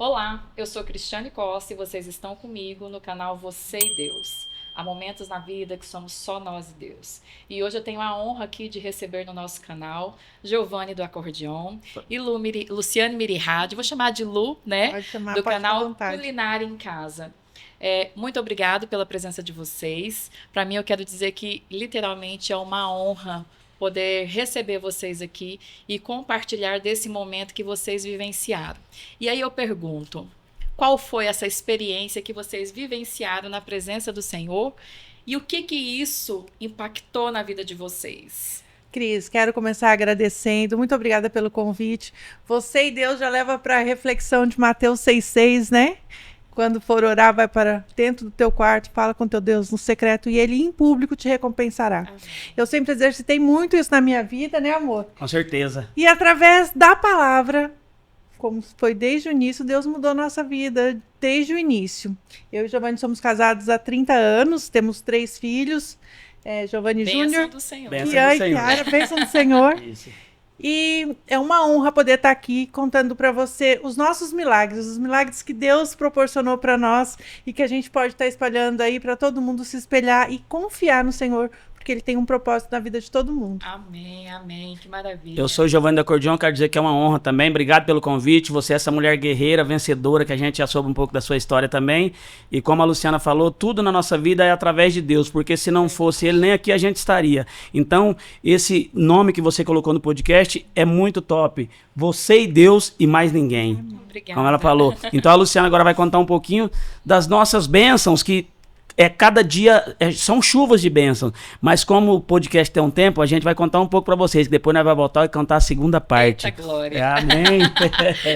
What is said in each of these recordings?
Olá, eu sou Cristiane Costa e vocês estão comigo no canal Você e Deus. Há momentos na vida que somos só nós e Deus. E hoje eu tenho a honra aqui de receber no nosso canal Giovanni do Acordeon e Luciane Mirihad, vou chamar de Lu, né? Pode chamar, do pode canal Culinária em Casa. Muito obrigado pela presença de vocês. Para mim, eu quero dizer que literalmente é uma honra poder receber vocês aqui e compartilhar desse momento que vocês vivenciaram. E aí eu pergunto, qual foi essa experiência que vocês vivenciaram na presença do Senhor e o que isso impactou na vida de vocês? Cris, quero começar agradecendo. Muito obrigada pelo convite. Você e Deus já leva para a reflexão de Mateus 6,6, né? Quando for orar, vai para dentro do teu quarto, fala com teu Deus no secreto e ele em público te recompensará. Amém. Eu sempre exercitei muito isso na minha vida, né, amor? Com certeza. E através da palavra, como foi desde o início, Deus mudou a nossa vida desde o início. Eu e Giovanni somos casados há 30 anos, temos 3 filhos, Giovanni Júnior. Bênção do Senhor. Kiara, bênção do Senhor. Isso. E é uma honra poder estar aqui contando para você os nossos milagres, os milagres que Deus proporcionou para nós e que a gente pode estar espalhando aí para todo mundo se espelhar e confiar no Senhor, porque Ele tem um propósito na vida de todo mundo. Amém, amém, que maravilha. Eu sou o Giovanni do Acordeon, quero dizer que é uma honra também. Obrigado pelo convite. Você é essa mulher guerreira, vencedora, que a gente já soube um pouco da sua história também. E como a Luciana falou, tudo na nossa vida é através de Deus, porque se não fosse Ele, nem aqui a gente estaria. Então, esse nome que você colocou no podcast é muito top. Você e Deus e mais ninguém. Obrigada. Como ela falou. Então a Luciana agora vai contar um pouquinho das nossas bênçãos, que cada dia são chuvas de bênçãos, mas como o podcast tem um tempo, a gente vai contar um pouco para vocês, que depois nós vamos voltar e cantar a segunda parte. Eita glória. Amém.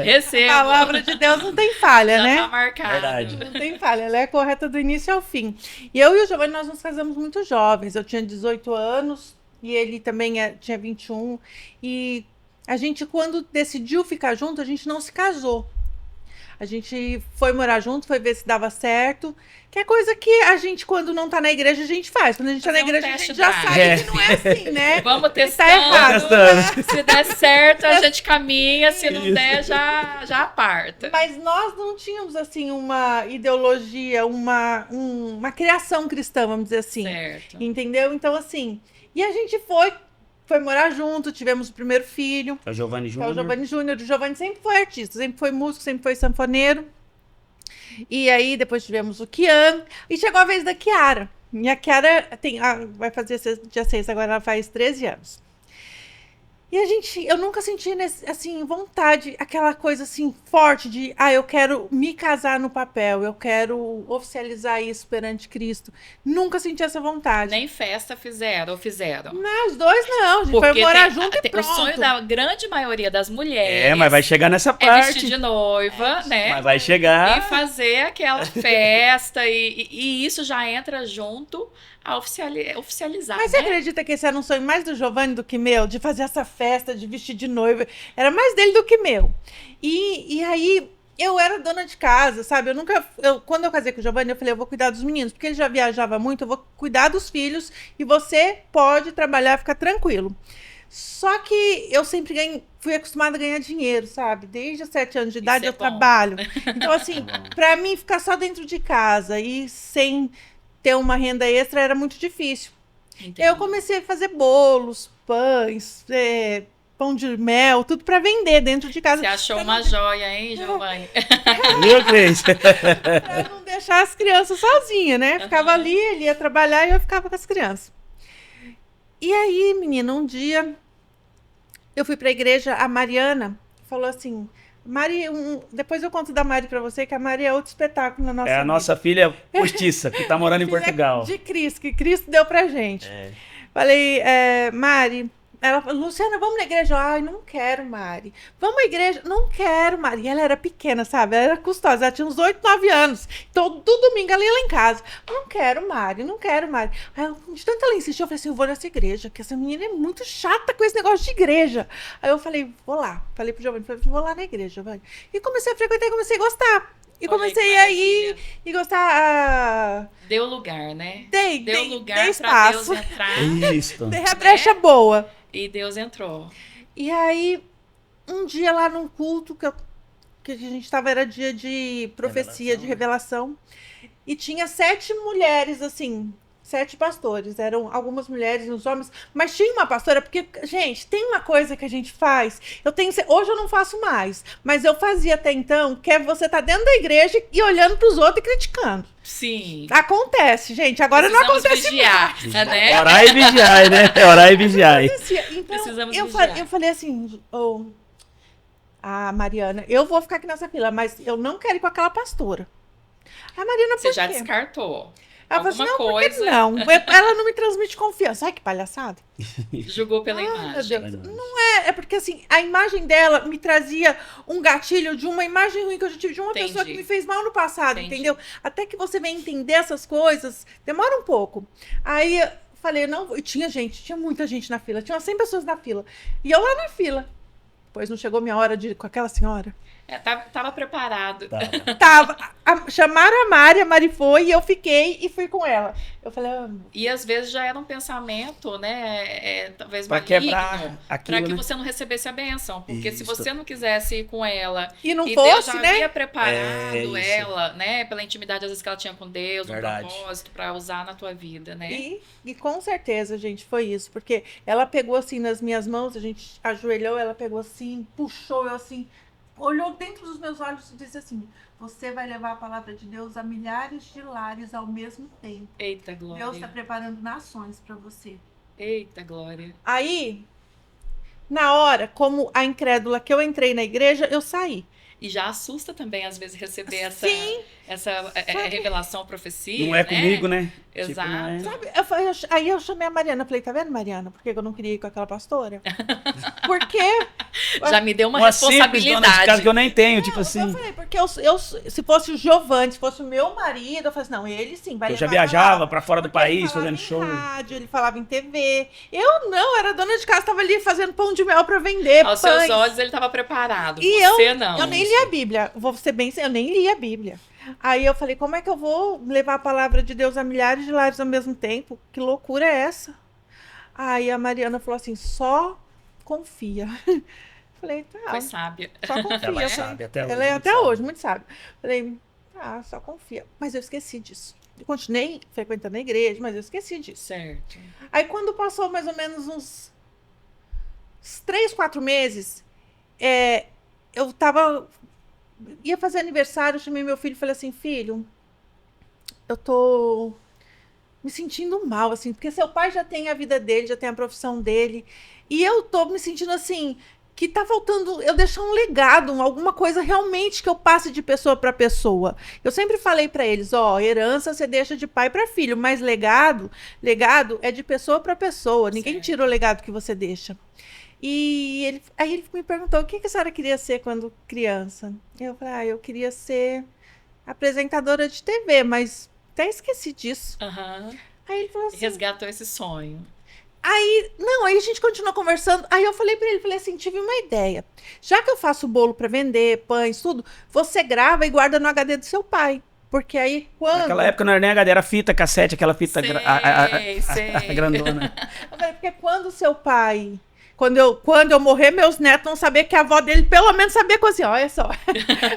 Receba. A palavra de Deus não tem falha, né? Tá marcado. Verdade. Não tem falha, ela é correta do início ao fim. E eu e o Giovanni, nós nos casamos muito jovens. Eu tinha 18 anos e ele também tinha 21. E a gente, quando decidiu ficar junto, a gente não se casou. A gente foi morar junto, foi ver se dava certo. Que é coisa que a gente, quando não tá na igreja, a gente faz. Quando a gente tá na igreja, a gente já sabe que não é assim, né? Vamos testar. Tá errado. Se der certo, a gente caminha. Se não der, já aparta. Mas nós não tínhamos, assim, uma ideologia, uma criação cristã, vamos dizer assim. Certo. Entendeu? Então, assim... E a gente foi morar junto, tivemos o primeiro filho. É o Giovanni Que é Júnior. o Giovanni Júnior. O Giovanni sempre foi artista, sempre foi músico, sempre foi sanfoneiro. E aí depois tivemos o Kian. E chegou a vez da Kiara. E a Kiara vai fazer dia 6, agora ela faz 13 anos. E eu nunca senti, assim, vontade, aquela coisa, assim, forte de, eu quero me casar no papel, eu quero oficializar isso perante Cristo. Nunca senti essa vontade. Nem festa fizeram. Não, os dois não, a gente foi morar junto e pronto. O sonho da grande maioria das mulheres... mas vai chegar nessa parte. É vestir de noiva, né? Mas vai chegar. E fazer aquela festa, e isso já entra junto a oficializar. Mas você acredita que esse era um sonho mais do Giovanni do que meu? De fazer essa festa, de vestir de noiva. Era mais dele do que meu. E aí, eu era dona de casa, sabe? Quando eu casei com o Giovanni, eu falei, eu vou cuidar dos meninos. Porque ele já viajava muito, eu vou cuidar dos filhos. E você pode trabalhar, ficar tranquilo. Só que eu sempre fui acostumada a ganhar dinheiro, sabe? Desde os 7 anos de idade eu trabalho. Então, assim, pra mim, ficar só dentro de casa e sem ter uma renda extra era muito difícil. Entendi. Eu comecei a fazer bolos, pães, pão de mel, tudo para vender dentro de casa. Você achou uma joia, hein, Giovanni? Viu, Cris? Para não deixar as crianças sozinhas, né? Ficava ali, ele ia trabalhar e eu ficava com as crianças. E aí, menina, um dia eu fui para a igreja, a Mariana falou assim... Mari, depois eu conto da Mari pra você, que a Mari é outro espetáculo na nossa vida. É a nossa filha postiça, que tá morando em Portugal. De Cristo, que Cristo deu pra gente. Falei, Mari, ela falou, Luciana, vamos na igreja? Ai, não quero, Mari. Vamos à igreja? Não quero, Mari. E ela era pequena, sabe? Ela era custosa, ela tinha uns 8, 9 anos. Então, todo domingo ela ia lá em casa. Não quero, Mari, não quero, Mari. Aí, de tanto ela insistiu, eu falei assim, eu vou nessa igreja, que essa menina é muito chata com esse negócio de igreja. Aí eu falei, vou lá. Falei pro Giovanni, vou lá na igreja, Giovanni. E comecei a frequentar e comecei a gostar. E comecei a ir e gostar. Deu lugar, né? Deu lugar pra espaço. Deus entrar. Isso. Dei a brecha boa. E Deus entrou. E aí, um dia lá num culto que que a gente estava, era dia de profecia, de revelação. E tinha 7 mulheres, assim, 7 pastores. Eram algumas mulheres e os homens, mas tinha uma pastora, porque, gente, tem uma coisa que a gente faz. Hoje eu não faço mais, mas eu fazia até então, que é você tá dentro da igreja e olhando para os outros e criticando. Sim. Acontece, gente. Agora não acontece vigiar, mais. né? Orar e vigiar, né? Orar e vigiar. Então, Precisamos eu vigiar. falei assim, Mariana, eu vou ficar aqui nessa fila, mas eu não quero ir com aquela pastora. A Mariana, por Você já quê? descartou. Ela falou assim, Alguma não, por que coisa não? Ela não me transmite confiança. Ai, que palhaçada. julgou pela Meu imagem. Deus. Não é porque assim, a imagem dela me trazia um gatilho de uma imagem ruim que eu já tive de uma Entendi. pessoa que me fez mal no passado, Entendi. entendeu? Até que você venha entender essas coisas, demora um pouco. Aí eu falei, não, e tinha muita gente na fila, tinha 100 pessoas na fila. E eu lá na fila. Depois não chegou minha hora de ir com aquela senhora. Tava preparado. Chamaram a Mari foi e eu fiquei e fui com ela. Eu falei, E às vezes já era um pensamento, né? Talvez Pra maligno, quebrar aquilo, para que né? você não recebesse a bênção. Porque se Isso. você não quisesse ir com ela e não e Deus fosse, já né? havia preparado isso. ela, né? Pela intimidade às vezes que ela tinha com Deus, Verdade. um propósito para usar na tua vida, né? E com certeza, gente, foi isso. Porque ela pegou assim nas minhas mãos, a gente ajoelhou, ela pegou assim, puxou eu assim, olhou dentro dos meus olhos e disse assim: você vai levar a palavra de Deus a milhares de lares ao mesmo tempo. Eita, glória. Deus está preparando nações para você. Eita, glória. Aí, na hora, como a incrédula que eu entrei na igreja, eu saí. E já assusta também, às vezes, receber Sim. essa revelação, profecia. Não é comigo, né? Exato. Não é. Sabe, aí eu chamei a Mariana, falei, tá vendo, Mariana, por que eu não queria ir com aquela pastora? Porque Já me deu uma Uma simples dona de responsabilidade. casa que eu nem tenho, tipo eu assim. falei, porque se fosse o Giovanni, se fosse o meu marido, eu falei assim, não, ele sim vai Eu já levar a viajava palavra. pra fora do Porque ele país, falava fazendo em show. rádio, ele falava em TV. Eu não, era dona de casa, tava ali fazendo pão de mel pra vender, Aos pães. seus olhos ele estava preparado. E Você não. eu nem li a Bíblia, vou ser bem sincera, eu nem li a Bíblia. Aí eu falei, como é que eu vou levar a palavra de Deus a milhares de lares ao mesmo tempo? Que loucura é essa? Aí a Mariana falou assim, só confia. Falei, tá, Foi sábia. só confia. Ela é Falei, sábia até hoje. ela é muito até sábia. hoje, muito sábia. Falei, só confia. Mas eu esqueci disso. Eu continuei frequentando a igreja, mas eu esqueci disso. Certo. Aí quando passou mais ou menos uns 3, 4 meses, eu ia fazer aniversário, chamei meu filho e falei assim, filho, eu tô me sentindo mal, assim, porque seu pai já tem a vida dele, já tem a profissão dele, e eu tô me sentindo assim, que tá faltando eu deixar um legado, alguma coisa realmente que eu passe de pessoa para pessoa. Eu sempre falei para eles, herança você deixa de pai para filho, mas legado é de pessoa para pessoa, ninguém Certo. tira o legado que você deixa. E aí ele me perguntou, o que a senhora queria ser quando criança? Eu falei, eu queria ser apresentadora de TV, mas até esqueci disso. Aham. Aí ele falou assim, Resgatou esse sonho. aí a gente continuou conversando. Aí eu falei pra ele, falei assim, tive uma ideia. Já que eu faço bolo pra vender, pães, tudo, você grava e guarda no HD do seu pai. Porque aí quando... Naquela época não era nem HD, era fita cassete, aquela fita Sei. grandona. Eu falei, porque quando o seu pai... Quando eu morrer, meus netos vão saber que a avó dele pelo menos sabia cozinhar, olha só.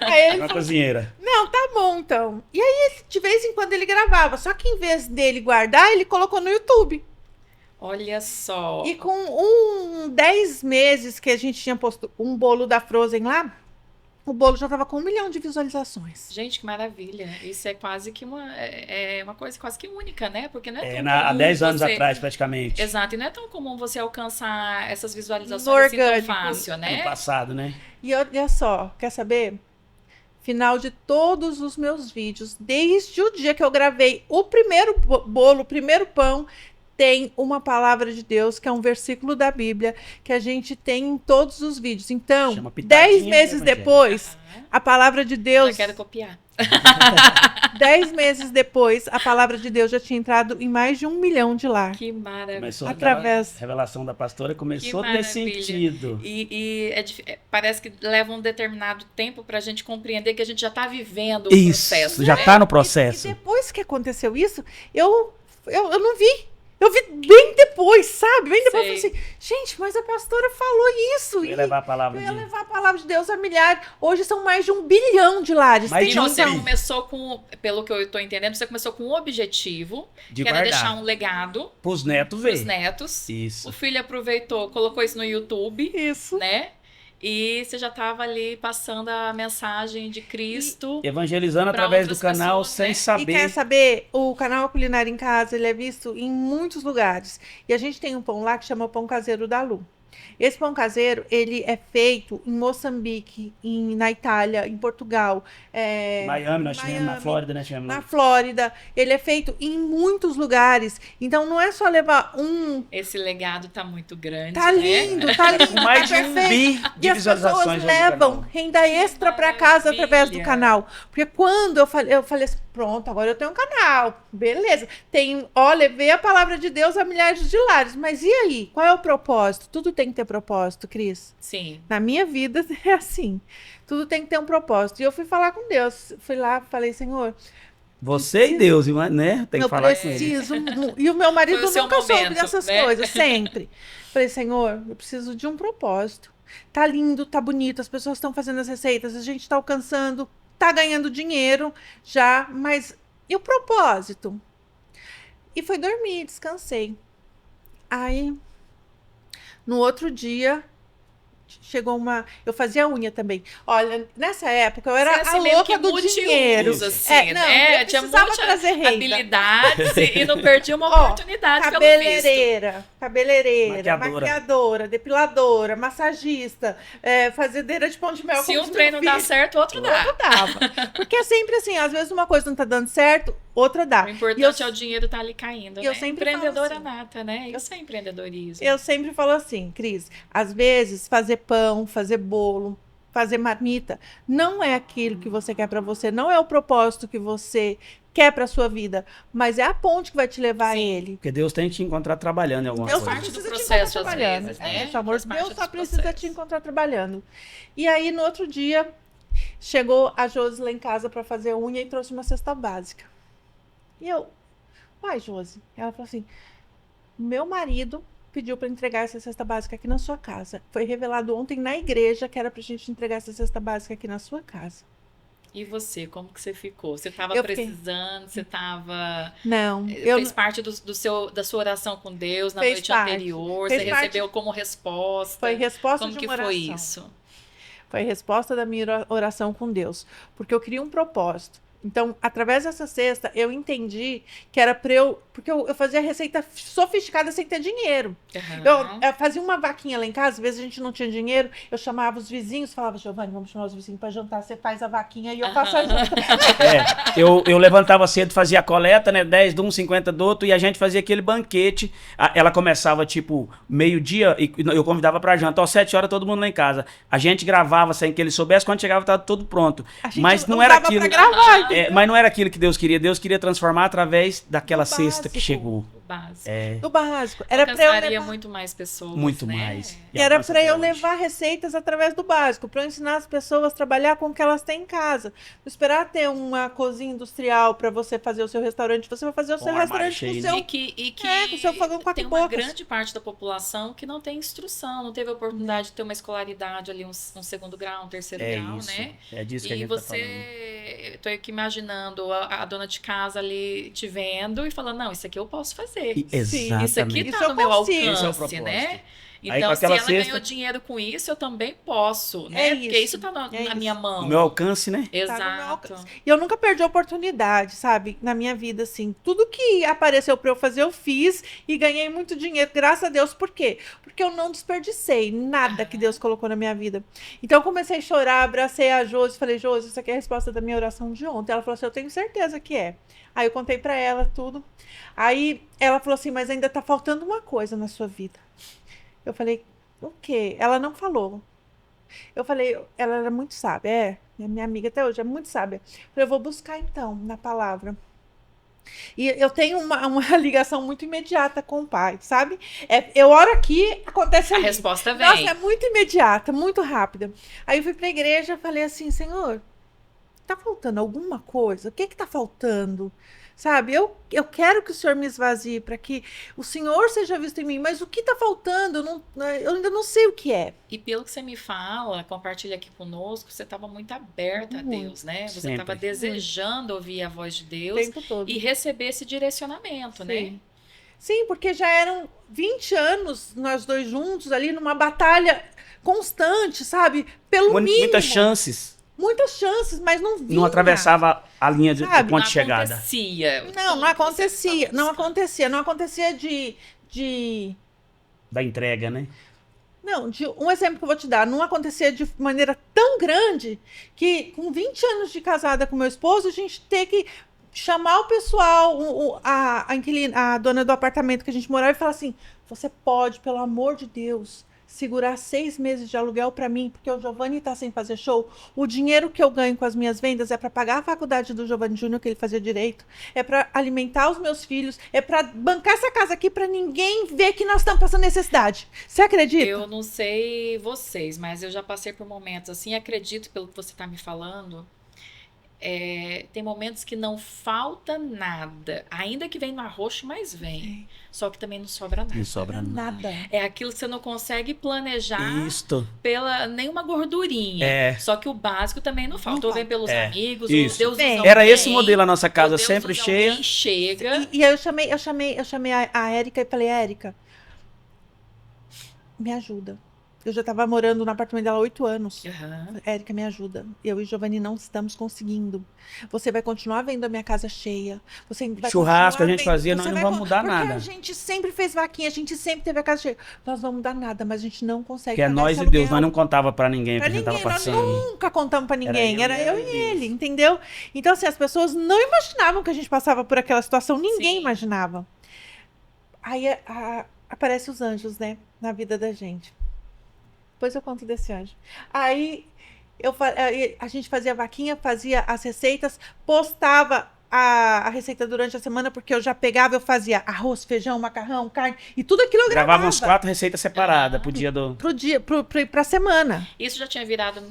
Aí ele Uma falou, cozinheira. não, tá bom então. E aí, de vez em quando ele gravava. Só que em vez dele guardar, ele colocou no YouTube. Olha só. E com 10 meses que a gente tinha posto um bolo da Frozen lá, o bolo já tava com 1 milhão de visualizações. Gente, que maravilha. Isso é quase que uma coisa quase que única, né? Porque não é tão Há comum 10 anos você... atrás, praticamente. Exato, e não é tão comum você alcançar essas No visualizações assim tão orgânico. fácil, No né? passado, né? E olha só, quer saber? Final de todos os meus vídeos, desde o dia que eu gravei o primeiro bolo, o primeiro pão, tem uma palavra de Deus, que é um versículo da Bíblia, que a gente tem em todos os vídeos. Então, Chama Pitadinha 10 do meses Evangelho. depois, a palavra de Já Deus... quero copiar. 10 meses depois, a palavra de Deus já tinha entrado em mais de 1 milhão de lar. Que maravilha. Começou Através- A revelação da pastora começou Que nesse maravilha. sentido. Parece que leva um determinado tempo para a gente compreender que a gente já está vivendo o Isso, processo. já né? está no E processo. depois que aconteceu isso, eu não vi. Eu vi bem depois, sabe? Bem depois eu Sei. falei assim, gente, mas a pastora falou isso. Eu ia levar a palavra Eu ia de... levar a palavra de Deus a milhares. Hoje são mais de 1 bilhão de lares. Mais E de um você bi. começou com, pelo que eu tô entendendo, você começou com um objetivo, De que era guardar. deixar um legado Pros netos pros ver. netos. Isso. O filho aproveitou, colocou isso no YouTube, Isso. né? E você já estava ali passando a mensagem de Cristo. Evangelizando Pra através do outras canal pessoas, sem né? E saber. quer saber, o canal Culinária em Casa, ele é visto em muitos lugares. E a gente tem um pão lá que chama Pão Caseiro da Lu. Esse pão caseiro, ele é feito em Moçambique, na Itália, em Portugal. Miami, nós tivemos na Miami, Flórida, nós tivemos na Flórida. Ele é feito em muitos lugares. Então, não é só levar um... Esse legado tá muito grande, Tá né? lindo, tá lindo, com mais de tá 1 perfeito. bi E de as pessoas visualizações. levam renda extra para casa através do maravilha. canal. Porque quando eu falei assim, pronto, agora eu tenho um canal. Beleza. Levei a palavra de Deus a milhares de lares. Mas e aí? Qual é o propósito? Tudo tem que ter propósito, Cris. Sim. Na minha vida é assim. Tudo tem que ter um propósito. E eu fui falar com Deus. Fui lá, falei, Senhor, Você e Deus, né? Tem que eu falar com ele. preciso. E o meu marido Foi o seu nunca soube momento, dessas né? coisas, sempre. Falei, Senhor, eu preciso de um propósito. Tá lindo, tá bonito, as pessoas estão fazendo as receitas, a gente tá alcançando, tá ganhando dinheiro já, mas e o propósito? E fui dormir, descansei. Aí, no outro dia, chegou uma... Eu fazia unha também. Olha, nessa época eu era Você é assim a meio louca que do dinheiro. multiusos, assim, Não, né? eu Tinha precisava muitas trazer renda. habilidades e não perdi uma Ó, oportunidade, pelo visto. Cabeleireira, Maquiadora. maquiadora, depiladora, massagista, fazedeira de pão de mel. Se como um diz trem meu não dá filho. certo, o outro dá. Outro dava. Porque é sempre assim, às vezes uma coisa não tá dando certo, outra dá. O importante é o dinheiro estar ali caindo, e eu né? sempre falo Empreendedora assim. nata, né? Isso é empreendedorismo. Eu sempre falo assim, Cris, às vezes fazer pão, fazer bolo, fazer marmita, não é aquilo que você quer pra você, não é o propósito que você quer pra sua vida, mas é a ponte que vai te levar a Sim. ele. Porque Deus tem que te encontrar trabalhando em alguma Deus coisa. só parte do precisa te processo, encontrar às trabalhando. vezes, né? Pelo amor Faz de parte Deus, só dos precisa te processos. encontrar trabalhando. E aí, no outro dia, chegou a Josi lá em casa pra fazer unha e trouxe uma cesta básica. E eu, uai, Josi. Ela falou assim, meu marido pediu pra entregar essa cesta básica aqui na sua casa. Foi revelado ontem na igreja que era pra gente entregar essa cesta básica aqui na sua casa. E você, como que você ficou? Você estava Eu fiquei- precisando, você estava... Não, eu Fez parte da sua oração com Deus na Fez noite parte. anterior? Fez Você parte. recebeu como resposta? foi resposta Como de que uma foi oração. isso? Foi a resposta da minha oração com Deus. Porque eu queria um propósito. Então, através dessa cesta, eu entendi que era pra eu... Porque eu fazia receita sofisticada sem ter dinheiro. Aham. Eu fazia uma vaquinha lá em casa, às vezes a gente não tinha dinheiro, eu chamava os vizinhos, falava, Giovanni, vamos chamar os vizinhos para jantar, você faz a vaquinha e eu faço a janta. Eu levantava cedo, fazia a coleta, né? 10 de um, 50 do outro, e a gente fazia aquele banquete. Ela começava, tipo, meio-dia, e eu convidava pra janta. Ó, 7 horas, todo mundo lá em casa. A gente gravava sem que ele soubesse, quando chegava, tava tudo pronto. A gente Mas não era usava aquilo. pra gravar. Mas não era aquilo que Deus queria. Deus queria transformar através daquela Do cesta que básico. chegou. Básico. Do básico. Era para eu Alcançaria levar... muito mais pessoas, Muito né? mais. E Era alcança para até eu hoje. levar receitas através do básico, para eu ensinar as pessoas a trabalhar com o que elas têm em casa. Não esperar ter uma cozinha industrial para você fazer o seu restaurante, você vai fazer o Com seu um armário restaurante com o cheio, seu... E que com o seu fogão quatro tem uma bocas. grande parte da população que não tem instrução, não teve a oportunidade de ter uma escolaridade ali, um segundo grau, um terceiro É grau, isso. né? É disso que a E gente você, tá falando. eu tô aqui imaginando a dona de casa ali te vendo e falando, não, isso aqui eu posso fazer. Exatamente. Isso aqui Isso tá eu no meu consigo. Esse é o alcance, propósito. né? Aí, Então, com se aquela ela cesta- ganhou dinheiro com isso, eu também posso, né? É Porque isso. isso tá na É minha isso. mão. No meu alcance, né? Tá no meu Exato. alcance. E eu nunca perdi a oportunidade, sabe? Na minha vida, assim. Tudo que apareceu para eu fazer, eu fiz e ganhei muito dinheiro, graças a Deus. Por quê? Porque eu não desperdicei nada que Deus colocou na minha vida. Então eu comecei a chorar, abracei a Josi, falei, Josi, isso aqui é a resposta da minha oração de ontem. Ela falou assim, eu tenho certeza que é. Aí eu contei para ela tudo. Aí ela falou assim, mas ainda tá faltando uma coisa na sua vida. Eu falei, o quê? Ela não falou. Eu falei, ela era muito sábia, é minha amiga até hoje, é muito sábia. Eu falei, eu vou buscar então, na palavra. E eu tenho uma ligação muito imediata com o pai, sabe? Eu oro aqui, acontece A ali. resposta vem. Nossa, é muito imediata, muito rápida. Aí eu fui pra igreja e falei assim, Senhor, tá faltando alguma coisa? O que tá faltando? Sabe, eu quero que o Senhor me esvazie para que o Senhor seja visto em mim, mas o que tá faltando? Eu ainda não sei o que é. E pelo que você me fala, compartilha aqui conosco, você estava muito aberta a Deus, né? Você Sempre. estava desejando ouvir a voz de O Deus tempo todo. e receber esse direcionamento, né? Sim. Sim, porque já eram 20 anos nós dois juntos ali numa batalha constante, sabe? Pelo mínimo. Muitas chances. Muitas chances, mas não vinha. Não atravessava a linha de Sabe, ponto Não de chegada. acontecia. Não acontecia. Não acontecia. Não acontecia Da entrega, né? Não, um exemplo que eu vou te dar, não acontecia de maneira tão grande que com 20 anos de casada com meu esposo, a gente ter que chamar o pessoal, a inquilina, a dona do apartamento que a gente morava e falar assim, você pode, pelo amor de Deus, segurar 6 meses de aluguel para mim, porque o Giovanni tá sem fazer show. O dinheiro que eu ganho com as minhas vendas é para pagar a faculdade do Giovanni Júnior, que ele fazia direito, é para alimentar os meus filhos, é para bancar essa casa aqui para ninguém ver que nós estamos passando necessidade. Você acredita? Eu não sei vocês, mas eu já passei por momentos assim, acredito pelo que você está me falando. Tem momentos que não falta nada, ainda que vem no arroxo, mas vem. Só que também não sobra nada. Não sobra nada. Nada. É aquilo que você não consegue planejar Isto. pela nenhuma gordurinha. É. Só que o básico também não falta. Ou vem pelos amigos, Isso. ou Deus Bem, usa Era alguém, esse modelo a nossa casa, ou Deus sempre usa cheia. alguém, chega. E aí eu chamei a Érica e falei, Érica, me ajuda. Eu já estava morando no apartamento dela há 8 anos. Aham. Érica, me ajuda. Eu e Giovanni não estamos conseguindo. Você vai continuar vendo a minha casa cheia. Você vai Churrasco continuar a gente fazia, nós você não vai vamos mudar porque nada. a gente sempre fez vaquinha, a gente sempre teve a casa cheia. Nós não vamos mudar nada, mas a gente não consegue Que é pagar nós esse e Deus, aluguel. nós não contava pra ninguém o Pra que a gente ninguém, tava nós passando. nunca contamos pra ninguém. Era Era eu eu e e Deus. ele, entendeu? Então, assim, as pessoas não imaginavam que a gente passava por aquela situação. Ninguém Sim. imaginava. Aí aparecem os anjos, né? Na vida da gente. Depois eu conto desse anjo. Aí a gente fazia vaquinha, fazia as receitas, postava a receita durante a semana, porque eu já pegava, eu fazia arroz, feijão, macarrão, carne, e tudo aquilo eu Gravava uns gravava 4 receitas separadas pro dia do... pra semana. Isso já tinha virado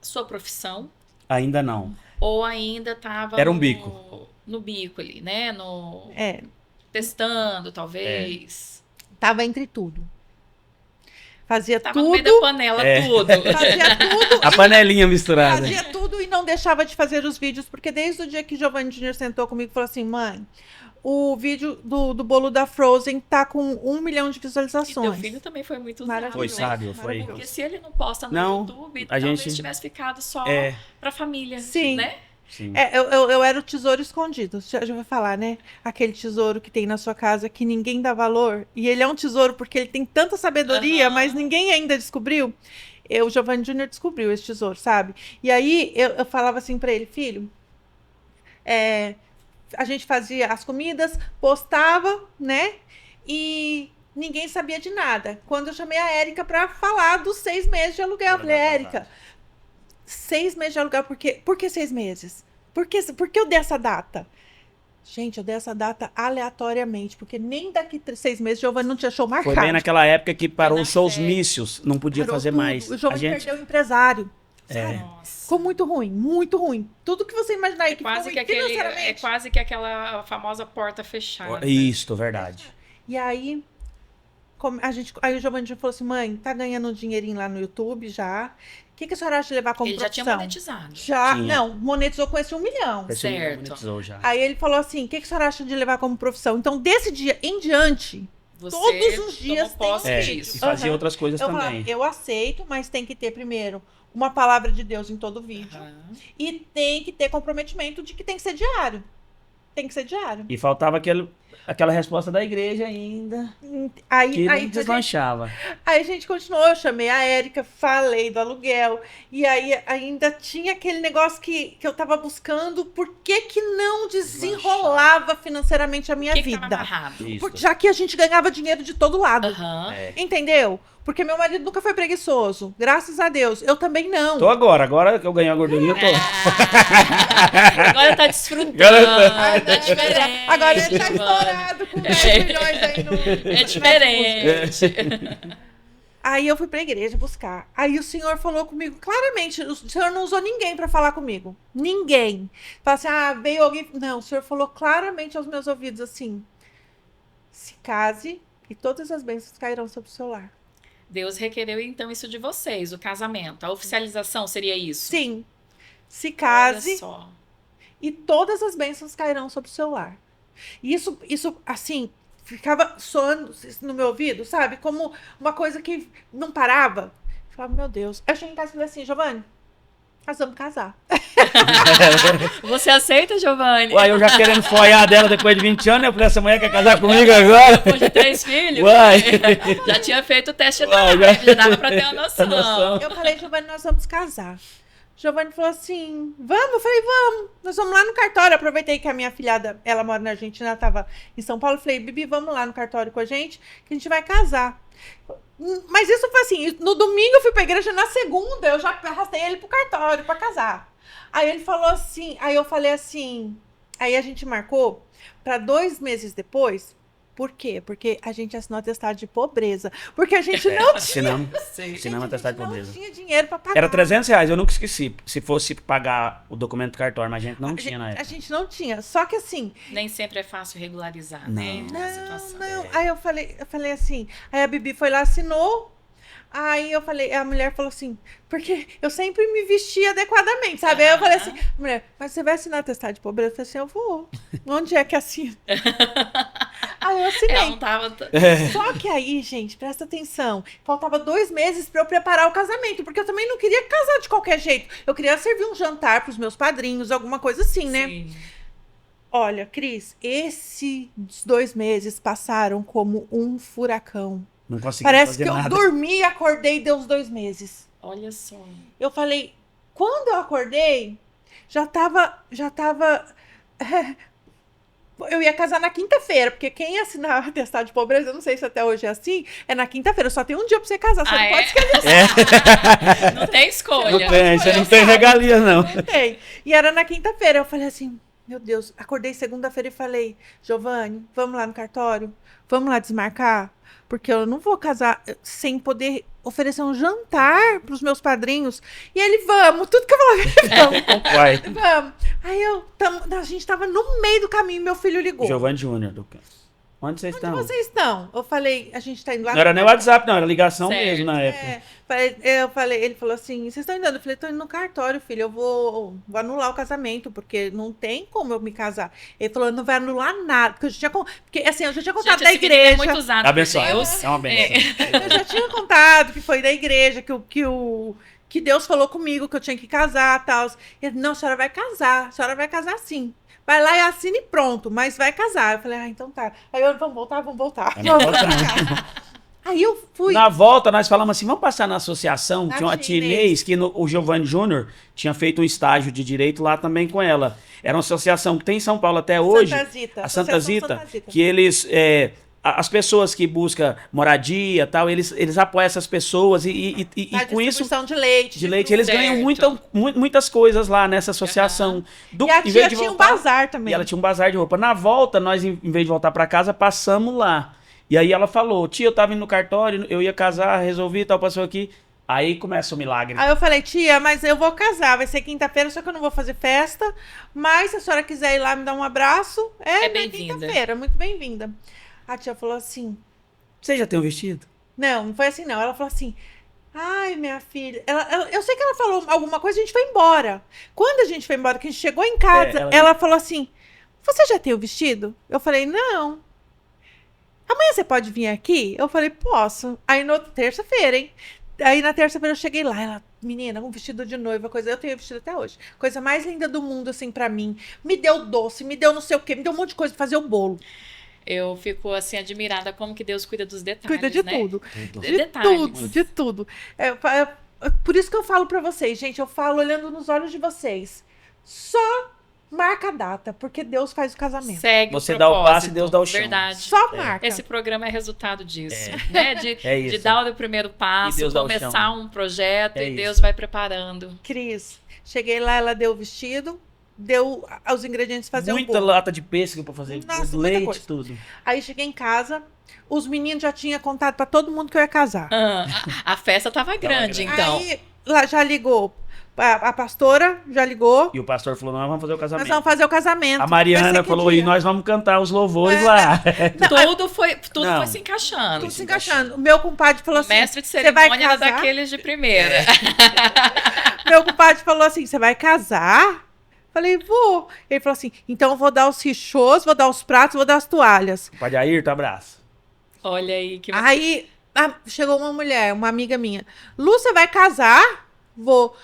sua profissão? Ainda não. Ou ainda estava Era um bico. no bico ali, né? É, Testando, talvez. tava entre tudo. Fazia Tava no meio tudo, da panela, tudo. fazia tudo. A panelinha misturada. Fazia tudo e não deixava de fazer os vídeos, porque desde o dia que Giovanni Júnior sentou comigo e falou assim, mãe, o vídeo do bolo da Frozen tá com 1 milhão de E teu visualizações. filho também foi muito usado. Maravilhoso. Foi né? sábio, foi. Maravilhoso. Porque se ele não posta no Não, YouTube, a talvez gente- tivesse ficado só É. pra família. Sim. Né? Sim. Eu era o tesouro escondido. Já vou falar, né? Aquele tesouro que tem na sua casa que ninguém dá valor. E ele é um tesouro porque ele tem tanta sabedoria, Aham. mas ninguém ainda descobriu. O Giovanni Júnior descobriu esse tesouro, sabe? E aí eu falava assim pra ele, filho, a gente fazia as comidas, postava, né? E ninguém sabia de nada. Quando eu chamei a Érica pra falar dos 6 meses de aluguel, eu falei, Érica, 6 meses de aluguel, por que 6 meses? Por que eu dei essa data? Gente, eu dei essa data aleatoriamente, porque nem daqui 6 meses o Giovanni não tinha show marcado. Foi bem naquela época que parou na os shows fé. mícios, não podia Parou fazer tudo. mais. O A Giovanni gente perdeu o empresário. É. Nossa. Ficou muito ruim, muito ruim. Tudo que você imaginar aí É que quase ficou que, ruim aquele, financeiramente. quase que aquela famosa porta fechada. Isto, verdade. E aí, aí o Giovanni falou assim, mãe, tá ganhando um dinheirinho lá no YouTube já. O que a senhora acha de levar como Ele já profissão? tinha monetizado. Já, Tinha. não, monetizou com esse 1 milhão. Esse Certo. monetizou já. Aí ele falou assim, o que a senhora acha de levar como profissão? Então, desse dia em diante, Você todos os dias tomou posse tem um É, vídeo. disso. e fazia Aham. outras coisas eu também. falava, eu aceito, mas tem que ter primeiro uma palavra de Deus em todo vídeo. Aham. E tem que ter comprometimento de que tem que ser diário. Tem que ser diário. E faltava aquela resposta da igreja ainda, Aí, que aí, não deslanchava. aí a gente continuou, eu chamei a Érica, falei do aluguel. E aí ainda tinha aquele negócio que eu tava buscando, por que não desenrolava financeiramente a minha O que tava vida? amarrado? Isso. Porque já que a gente ganhava dinheiro de todo lado. Aham. É. Entendeu? Porque meu marido nunca foi preguiçoso. Graças a Deus. Eu também não. Tô agora que eu ganhei a gordurinha, eu tô. Ah, agora tá desfrutando. Ai, É diferente. Agora ele tá Giovana. estourado com 10 milhões aí no. É diferente. Aí eu fui pra igreja buscar. Aí o senhor falou comigo claramente, o senhor não usou ninguém pra falar comigo. Ninguém. Falou assim, veio alguém... Não, o senhor falou claramente aos meus ouvidos assim, se case e todas as bênçãos cairão sobre o seu lar. Deus requereu, então, isso de vocês, o casamento. A oficialização seria isso? Sim. Se Olha case só. e todas as bênçãos cairão sobre o seu lar. E isso, assim, ficava soando no meu ouvido, sabe? Como uma coisa que não parava. Eu falava, meu Deus. Eu cheguei em casa e falei assim, Giovanni, nós vamos casar. Você aceita, Giovanni? Uai, eu já querendo foiar dela depois de 20 anos, eu falei, essa mulher quer casar comigo agora? Depois de 3 filhos? Uai. Já tinha feito o teste Uai, da já dava pra ter uma noção. Eu falei, Giovanni, nós vamos casar. Giovanni falou assim, vamos? Eu falei, vamos. Nós vamos lá no cartório. Aproveitei que a minha filhada, ela mora na Argentina, ela estava em São Paulo. Eu falei, Bibi, vamos lá no cartório com a gente, que a gente vai casar. Mas isso foi assim, no domingo eu fui pra igreja, na segunda eu já arrastei ele pro cartório pra casar. Aí ele falou assim, aí eu falei assim, aí a gente marcou pra 2 meses depois. Por quê? Porque a gente assinou atestado de pobreza. Porque a gente não tinha... Assinamos atestado de pobreza. Não tinha dinheiro pra pagar. Era R$300, eu nunca esqueci. Se fosse pagar o documento do cartório, mas a gente não tinha na época. A gente não tinha. Só que assim... Nem sempre é fácil regularizar, Não. né? A situação. Não. Aí eu falei assim... Aí a Bibi foi lá, assinou. Aí eu falei... A mulher falou assim... Porque eu sempre me vestia adequadamente, sabe? Aí eu falei assim... Mulher, mas você vai assinar atestado de pobreza? Eu falei assim, eu vou. Onde é que assina? Aí eu assinei. Ela não tava... Só que aí, gente, presta atenção. Faltava 2 meses pra eu preparar o casamento. Porque eu também não queria casar de qualquer jeito. Eu queria servir um jantar pros meus padrinhos, alguma coisa assim, né? Sim. Olha, Cris, esses 2 meses passaram como um furacão. Não consegui Parece fazer que eu nada. dormi e acordei e deu os 2 meses. Olha só. Eu falei, quando eu acordei, já tava... Eu ia casar na quinta-feira, porque quem assinar atestado de pobreza, eu não sei se até hoje é assim, é na quinta-feira. Só tem um dia pra você casar, você não pode esquecer. Não tem escolha. Não tem, você não tem regalia, não. Não tem. E era na quinta-feira. Eu falei assim, meu Deus, acordei segunda-feira e falei, Giovanni, vamos lá no cartório? Vamos lá desmarcar? Porque eu não vou casar sem poder oferecer um jantar pros meus padrinhos. E ele, vamos, tudo que eu falava, vamos. Vai. Vamos. Aí a gente tava no meio do caminho, meu filho ligou. Giovanni Júnior. Onde vocês Onde estão? vocês estão? Eu falei, a gente tá indo lá. Não era nem WhatsApp, não, era ligação Certo. mesmo na época. Eu falei, ele falou assim, vocês estão indo? Eu falei, tô indo no cartório, filho, eu vou anular o casamento, porque não tem como eu me casar. Ele falou, não vai anular nada, porque eu já tinha, porque, assim, eu já tinha contado Gente, da esse menino é igreja. muito usado por Abençoado. Deus. É uma benção. Eu já tinha contado que foi da igreja, que Deus falou comigo que eu tinha que casar e tal. Ele, não, a senhora vai casar sim. Vai lá e assine pronto, mas vai casar. Eu falei, então tá. Aí eu, vamos voltar. Vamos Vamos voltar. voltar. Aí eu fui. Na volta, nós falamos assim, vamos passar na associação. Na Tinha uma tia tia Inês. Inês, que o Giovanni Júnior tinha feito um estágio de direito lá também com ela. Era uma associação que tem em São Paulo até hoje. Santa Zita. A Santa Associação Zita, Santa Zita. que eles... as pessoas que buscam moradia e tal, eles apoiam essas pessoas e A com isso... distribuição de leite. De leite, eles Certo. ganham muitas coisas lá nessa associação. E a tia tinha um bazar também. E ela tinha um bazar de roupa. Na volta, nós, em vez de voltar pra casa, passamos lá. E aí ela falou, tia, eu tava indo no cartório, eu ia casar, resolvi, tal, passou aqui. Aí começa o milagre. Aí eu falei, tia, mas eu vou casar, vai ser quinta-feira, só que eu não vou fazer festa. Mas se a senhora quiser ir lá me dar um abraço, É na bem-vinda. quinta-feira, muito bem-vinda. A tia falou assim, Você já tem um vestido? não foi assim não, ela falou assim, ai, minha filha, eu sei que ela falou alguma coisa, a gente foi embora. Quando a gente foi embora, que a gente chegou em casa, ela falou assim, você já tem o vestido? Eu falei, não. Amanhã você pode vir aqui? Eu falei, posso. Aí na terça-feira, hein? Aí na terça-feira eu cheguei lá, ela, menina, um vestido de noiva, coisa, eu tenho vestido até hoje. Coisa mais linda do mundo, assim, pra mim. Me deu doce, me deu não sei o quê, me deu um monte de coisa pra fazer o bolo. Eu fico, assim, admirada como que Deus cuida dos detalhes, Cuida de né? tudo. Tudo. De Detalhes. tudo, de tudo. Por isso que eu falo pra vocês, gente, eu falo olhando nos olhos de vocês. Só marca a data, porque Deus faz o casamento. Segue Você o dá o propósito. passo e Deus dá o chão. Verdade. Só marca. Esse programa é resultado disso, né? É isso. De dar o primeiro passo, E Deus dá o começar um projeto É e isso. Deus vai preparando. Cris, cheguei lá, ela deu o vestido, deu os ingredientes pra fazer o Muita bolo. lata de pêssego pra fazer Nossa, muita leite, coisa. tudo. Aí cheguei em casa, os meninos já tinham contado pra todo mundo que eu ia casar. A festa tava grande, então. Aí lá já ligou, a pastora já ligou, E o pastor falou, nós vamos fazer o nós casamento. vamos fazer o casamento. A Vai Mariana ser que falou, dia? e nós vamos cantar os louvores lá. Tudo foi Não. se encaixando. Tudo se encaixando. O meu compadre falou O assim, mestre de você vai cerimônia era casar? daqueles de primeira. Meu compadre falou assim, você vai casar? Falei, vou. Ele falou assim, então eu vou dar os richôs, vou dar os pratos, vou dar as toalhas. Pode Ayrton, abraço. Olha aí que Aí chegou uma mulher, uma amiga minha. Lu, você vai casar? Vou.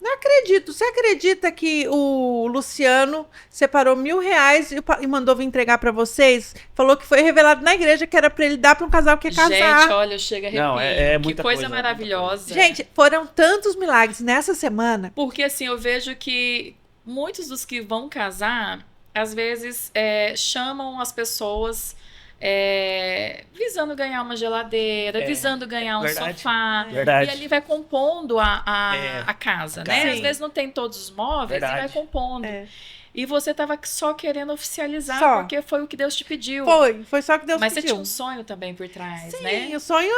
Não acredito. Você acredita que o Luciano separou R$1.000 e mandou vir entregar pra vocês? Falou que foi revelado na igreja que era pra ele dar pra um casal que ia casar. Gente, olha, chega a arrepio. Não, é Que muita coisa coisa, maravilhosa. Gente, foram tantos milagres nessa semana. Porque assim, eu vejo que muitos dos que vão casar, às vezes, chamam as pessoas visando ganhar uma geladeira, visando ganhar um verdade. sofá. Verdade. E ali vai compondo a casa, né? Sim. Às vezes não tem todos os móveis e vai Verdade. compondo. É. E você tava só querendo oficializar, Só. porque foi o que Deus te pediu. Foi só que Deus Mas você pediu. tinha um sonho também por trás, Sim, né? o sonho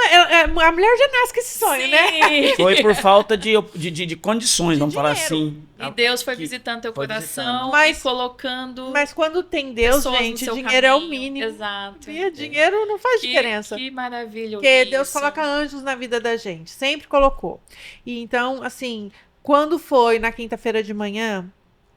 a mulher já nasce com esse sonho, né? Sim. Foi por falta de condições, vamos falar dinheiro. assim. E Deus foi Que visitando teu foi coração visitando. Mas- e colocando Mas quando tem Deus, pessoas no gente, seu dinheiro é o caminho. mínimo. Exato. E dinheiro não faz diferença. Que maravilha. Porque ouvir Deus isso. coloca anjos na vida da gente. Sempre colocou. E então, assim, quando foi na quinta-feira de manhã.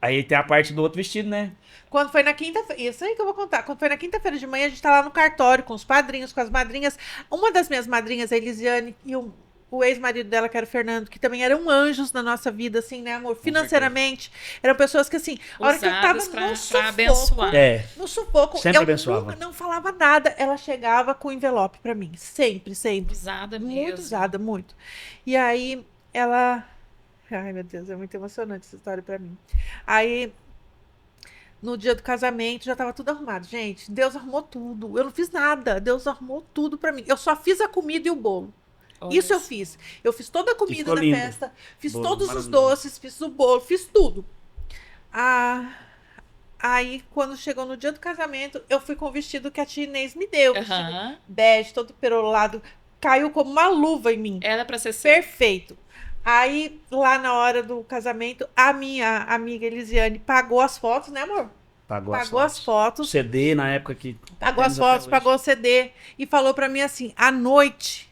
Aí tem a parte do outro vestido, né? Quando foi na quinta-feira. Isso aí que eu vou contar. Quando foi na quinta-feira de manhã, a gente tá lá no cartório com os padrinhos, com as madrinhas. Uma das minhas madrinhas, a Elisiane, e o ex-marido dela, que era o Fernando, que também eram anjos na nossa vida, assim, né, amor? Financeiramente. Eram pessoas que, assim, a hora que eu tava Usadas pra no sufoco. abençoar. No sufoco, Sempre eu abençoava. não falava nada. Ela chegava com envelope pra mim. Sempre, sempre. Usada Muito mesmo. usada, muito. E aí, ela... Ai, meu Deus, é muito emocionante essa história pra mim. Aí, no dia do casamento, já tava tudo arrumado. Gente, Deus arrumou tudo. Eu não fiz nada. Deus arrumou tudo pra mim. Eu só fiz a comida e o bolo. Olha Isso eu só. fiz. Eu fiz toda a comida ficou da lindo. festa, fiz Bolo todos os maravilhoso. doces, fiz o bolo, fiz tudo. Aí, quando chegou no dia do casamento, eu fui com o vestido que a tia Inês me deu. Vestido Aham. bege, todo perolado. Caiu como uma luva em mim. Era pra ser Perfeito. Aí, lá na hora do casamento, a minha amiga Elisiane pagou as fotos, né, amor? Pagou Pagou as fotos. CD na época que... Pagou as temos até fotos, hoje. pagou o CD e falou pra mim assim: à noite,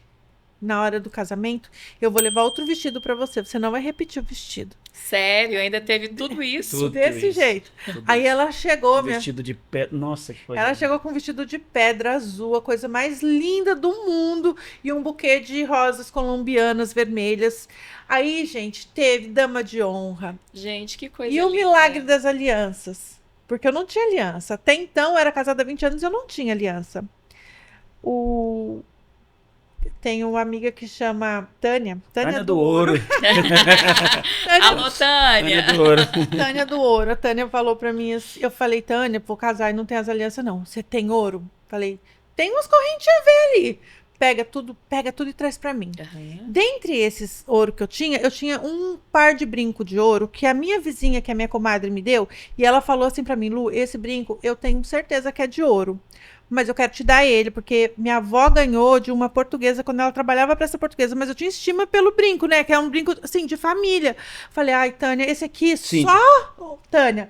na hora do casamento, eu vou levar outro vestido pra você. Você não vai repetir o vestido. Sério, ainda teve tudo isso. Tudo Desse isso. jeito. Tudo Aí isso. ela chegou, minha. Vestido de pé. Nossa, que coisa. Ela chegou com um vestido de pedra azul, a coisa mais linda do mundo, e um buquê de rosas colombianas vermelhas. Aí, gente, teve dama de honra. Gente, que coisa E o linda. milagre das alianças. Porque eu não tinha aliança. Até então, eu era casada há 20 anos e eu não tinha aliança. Tem uma amiga que chama Tânia. Tânia do Ouro. Alô, Tânia. Tânia do Ouro. Tânia do Ouro. A Tânia falou pra mim assim, eu falei, Tânia, vou casar e não tem as alianças, não. Você tem ouro? Falei, tem umas correntinhas velhas ali. Pega tudo e traz pra mim. Aham. Dentre esses ouro que eu tinha um par de brinco de ouro que a minha vizinha, que é minha comadre, me deu. E ela falou assim pra mim, Lu, esse brinco eu tenho certeza que é de ouro. Mas eu quero te dar ele, porque minha avó ganhou de uma portuguesa quando ela trabalhava para essa portuguesa. Mas eu tinha estima pelo brinco, né? Que é um brinco, assim, de família. Falei, ai, Tânia, esse aqui Sim. só... Tânia,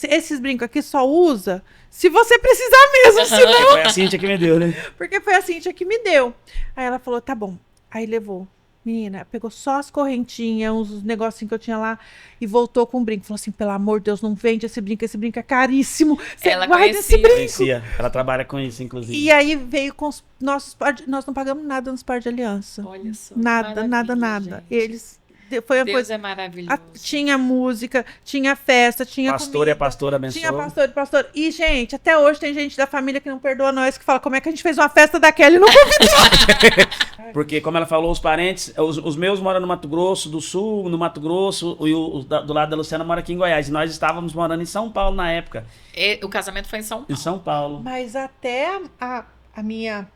esses brincos aqui só usa se você precisar mesmo, senão... Foi a Cíntia que me deu, né? Porque foi a Cíntia que me deu. Aí ela falou, tá bom. Aí levou. Menina, pegou só as correntinhas, uns negocinhos que eu tinha lá e voltou com o brinco. Falou assim, pelo amor de Deus, não vende esse brinco é caríssimo. Você Ela guarda conhecia. esse brinco. Conhecia. Ela trabalha com isso, inclusive. E aí veio com os nossos par de... Nós não pagamos nada nos par de aliança. Olha só. Nada, maravilha, nada. gente. Eles... Foi uma Deus coisa... é maravilhoso. Tinha música, tinha festa, tinha Pastor comida. e a pastora abençoou. Tinha pastor e pastor. E, gente, até hoje tem gente da família que não perdoa nós, que fala, como é que a gente fez uma festa daquela e não convidou? Porque, como ela falou, os parentes, os meus moram no Mato Grosso do Sul, no Mato Grosso, e do lado da Luciana mora aqui em Goiás. E nós estávamos morando em São Paulo na época. O casamento foi em São Em Paulo. São Paulo. Mas até a minha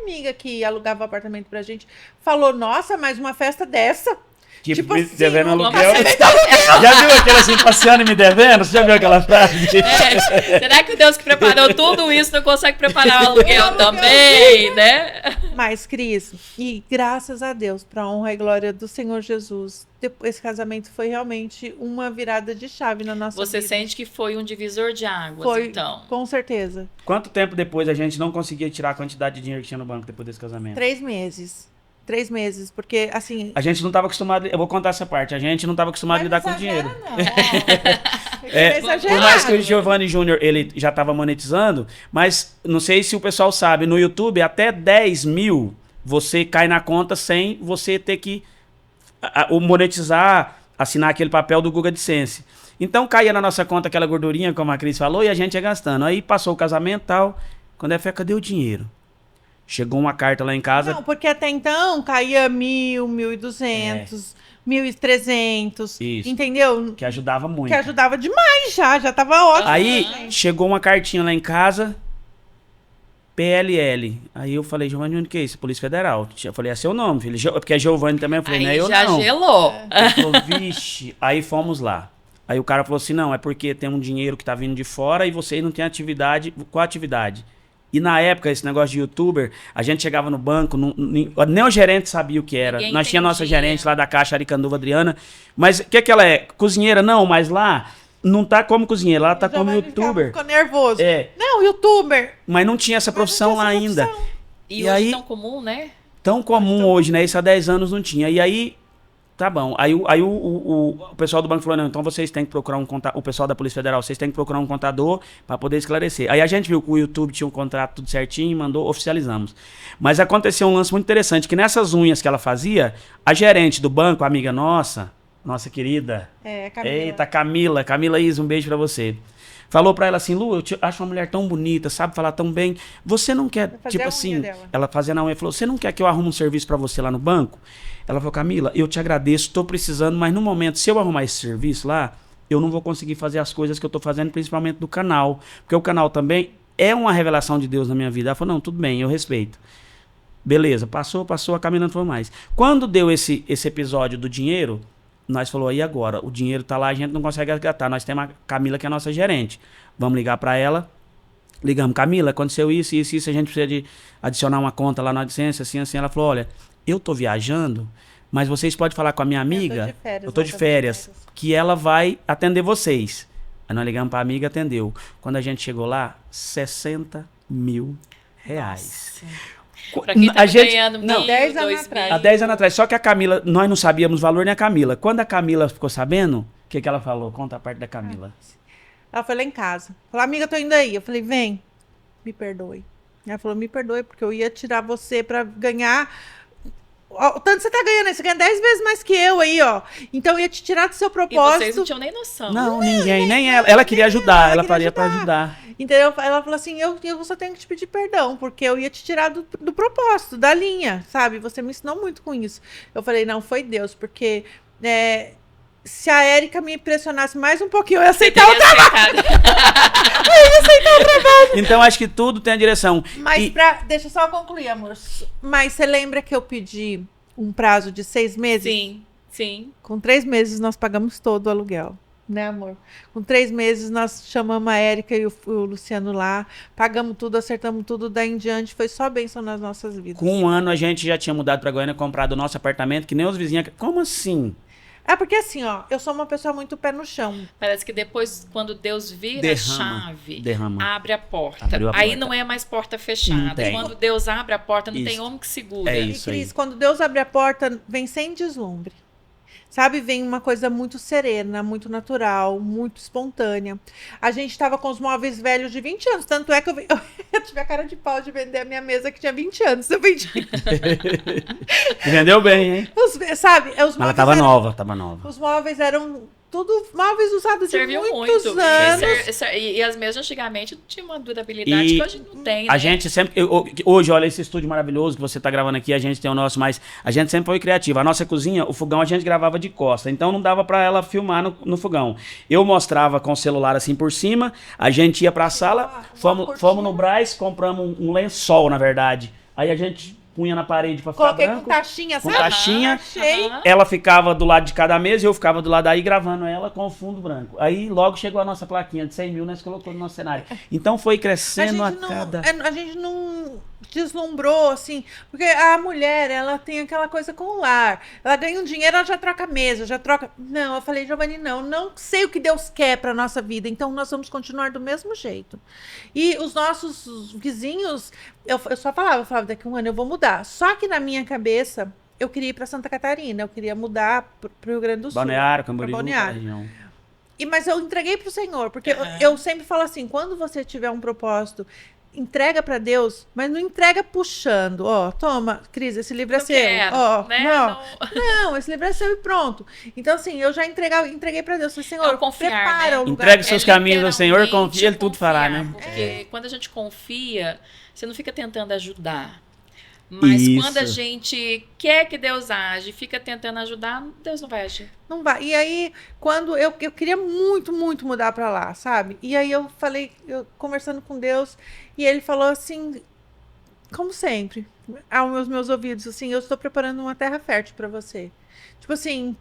amiga que alugava o apartamento pra gente falou, nossa, mas uma festa dessa? Tipo me assim, devendo não aluguel. passa Já viu aquele assim, passeando e me devendo? Você já viu aquela frase? Será que o Deus que preparou tudo isso não consegue preparar o aluguel também, né? Mas, Cris, e graças a Deus, para a honra e glória do Senhor Jesus, esse casamento foi realmente uma virada de chave na nossa Você vida. sente que foi um divisor de águas, Foi, então. com certeza. Quanto tempo depois a gente não conseguia tirar a quantidade de dinheiro que tinha no banco depois desse casamento? 3 meses. 3 meses, porque assim. A gente não estava acostumado, eu vou contar essa parte, a gente não estava acostumado a lidar com dinheiro. Por mais que o Giovanni Júnior ele já estava monetizando, mas não sei se o pessoal sabe, no YouTube até 10 mil você cai na conta sem você ter que monetizar, assinar aquele papel do Google AdSense. Então caía na nossa conta aquela gordurinha, como a Cris falou, e a gente ia gastando. Aí passou o casamento e tal, quando é fé, cadê o dinheiro? Chegou uma carta lá em casa. Não, porque até então caía 1.000, 1.200, 1.300. Isso. Entendeu? Que ajudava muito. Que ajudava demais já tava ótimo. Aí chegou uma cartinha lá em casa, PLL. Aí eu falei, Giovanni, onde que é isso? Polícia Federal. Eu falei, é seu nome, filho. Porque é Giovanni também. Eu falei, Aí não é eu já não. gelou. Ele falou, vixe. Aí fomos lá. Aí o cara falou assim, não, é porque tem um dinheiro que tá vindo de fora e você não tem atividade. Qual atividade? E na época, esse negócio de youtuber, a gente chegava no banco, nem o gerente sabia o que era. Ninguém Nós tínhamos nossa entendia. gerente lá da Caixa Aricanduva, Adriana. Mas o que ela é? Cozinheira? Não, mas lá não tá como cozinheira, ela tá como youtuber. Ficou nervoso. É, Não, youtuber. mas não tinha essa profissão lá ainda. E E hoje aí- tão comum, né? Tão comum hoje, né? Isso há 10 anos não tinha. E aí, tá bom. Aí o pessoal do banco falou, não, então vocês têm que procurar um contador, o pessoal da Polícia Federal, vocês têm que procurar um contador para poder esclarecer. Aí a gente viu que o YouTube tinha um contrato tudo certinho e mandou, oficializamos. Mas aconteceu um lance muito interessante, que nessas unhas que ela fazia, a gerente do banco, amiga nossa querida, Camila. eita, Camila Isa, um beijo pra você. Falou pra ela assim, Lu, eu te acho uma mulher tão bonita, sabe falar tão bem. Você não quer, fazer tipo a unha assim, dela. ela fazia na unha, falou, você não quer que eu arrume um serviço pra você lá no banco? Ela falou, Camila, eu te agradeço, tô precisando, mas no momento, se eu arrumar esse serviço lá, eu não vou conseguir fazer as coisas que eu tô fazendo, principalmente do canal. Porque o canal também é uma revelação de Deus na minha vida. Ela falou, não, tudo bem, eu respeito. Beleza, passou, a Camila não foi mais. Quando deu esse episódio do dinheiro, nós falou, aí agora, o dinheiro tá lá, a gente não consegue resgatar. Nós temos a Camila, que é a nossa gerente. Vamos ligar pra ela. Ligamos, Camila, aconteceu isso, a gente precisa de adicionar uma conta lá na AdSense, assim. Ela falou, olha, eu tô viajando, mas vocês podem falar com a minha amiga, eu tô de férias, que ela vai atender vocês. Aí nós ligamos pra amiga, atendeu. Quando a gente chegou lá, 60 mil reais. Pra quem tá ganhando não, 10 anos 2 atrás. mil. há 10 anos atrás. Só que a Camila, nós não sabíamos o valor nem a Camila. Quando a Camila ficou sabendo, o que ela falou? Conta a parte da Camila. Ela foi lá em casa. Falou, amiga, eu tô indo aí. Eu falei, vem, me perdoe. Ela falou, me perdoe, porque eu ia tirar você pra ganhar. Ó, o tanto que você tá ganhando aí, você ganha 10 vezes mais que eu aí, ó. Então eu ia te tirar do seu E vocês propósito. não tinham nem noção. Não, ninguém, nem ela. Ela queria ajudar, ela queria faria pra ajudar. Entendeu? Ela falou assim, eu só tenho que te pedir perdão, porque eu ia te tirar do propósito, da linha, sabe? Você me ensinou muito com isso. Eu falei, não, foi Deus, porque se a Érica me impressionasse mais um pouquinho, eu ia Você aceitar teria aceitado. Então acho que tudo tem a direção. Mas E- deixa eu só concluir, amor. Mas você lembra que eu pedi um prazo de 6 meses? Sim, sim. Com 3 meses nós pagamos todo o aluguel. Né, amor? Com 3 meses nós chamamos a Érica e o Luciano lá, pagamos tudo, acertamos tudo, daí em diante foi só bênção nas nossas vidas. Com um ano a gente já tinha mudado pra Goiânia, comprado o nosso apartamento, que nem os vizinhos. Como assim? É porque assim, ó, eu sou uma pessoa muito pé no chão. Parece que depois, quando Deus vira Derrama, a chave, derrama. abre a porta. Abriu a Aí porta. não é mais porta Não fechada. tem. Quando Deus abre a porta, não Isso. tem homem que segura. É E isso aí. Cris, quando Deus abre a porta, vem sem deslumbre. Sabe, vem uma coisa muito serena, muito natural, muito espontânea. A gente tava com os móveis velhos de 20 anos, tanto é que eu tive a cara de pau de vender a minha mesa que tinha 20 anos. Eu vendi. Vendeu bem, hein? Sabe, os Mas ela móveis tava eram- nova, tava nova. Os móveis eram tudo móveis usados Serviu de muitos muito. anos. E as mesas antigamente não tinham uma durabilidade E que hoje não tem. A né? gente sempre. Hoje, olha esse estúdio maravilhoso que você tá gravando aqui, a gente tem o nosso, mas a gente sempre foi criativo. A nossa cozinha, o fogão a gente gravava de costa, então não dava pra ela filmar no fogão. Eu mostrava com o celular assim por cima, a gente ia pra sala, uma fomos no Brás, compramos um lençol, na verdade. Aí a gente punha na parede pra ficar Coloquei branco. com taxinha, Com sabe? taxinha. Achei. Ela ficava do lado de cada mesa e eu ficava do lado daí gravando ela com o fundo branco. Aí logo chegou a nossa plaquinha de 100 mil, nós colocou no nosso cenário. Então foi crescendo a cada... A gente não deslumbrou, assim, porque a mulher, ela tem aquela coisa com o lar. Ela ganha um dinheiro, ela já troca mesa, já troca... Não, eu falei, Giovanni, não sei o que Deus quer pra nossa vida, então nós vamos continuar do mesmo jeito. E os nossos vizinhos, eu só falava, daqui a um ano eu vou mudar. Só que na minha cabeça, eu queria ir pra Santa Catarina, eu queria mudar pro Rio Grande do Sul. Balneário, Camboriú, Balneário. região. Mas eu entreguei pro Senhor, porque eu sempre falo assim, quando você tiver um propósito, entrega para Deus, mas não entrega puxando. Ó, toma, Cris, esse livro é seu. Ó, né? não, esse livro é seu e pronto. Então, assim, eu já entreguei para Deus. Falei, Senhor, prepara o lugar. Entrega os seus caminhos ao Senhor, confia, Ele tudo fará, né? Porque quando a gente confia, você não fica tentando ajudar. Mas quando a gente quer que Deus age, fica tentando ajudar, Deus não vai agir. Não vai. E aí, quando eu queria muito, muito mudar para lá, sabe? E aí eu falei, conversando com Deus, e ele falou assim, como sempre, aos meus ouvidos, assim, eu estou preparando uma terra fértil para você. Tipo assim,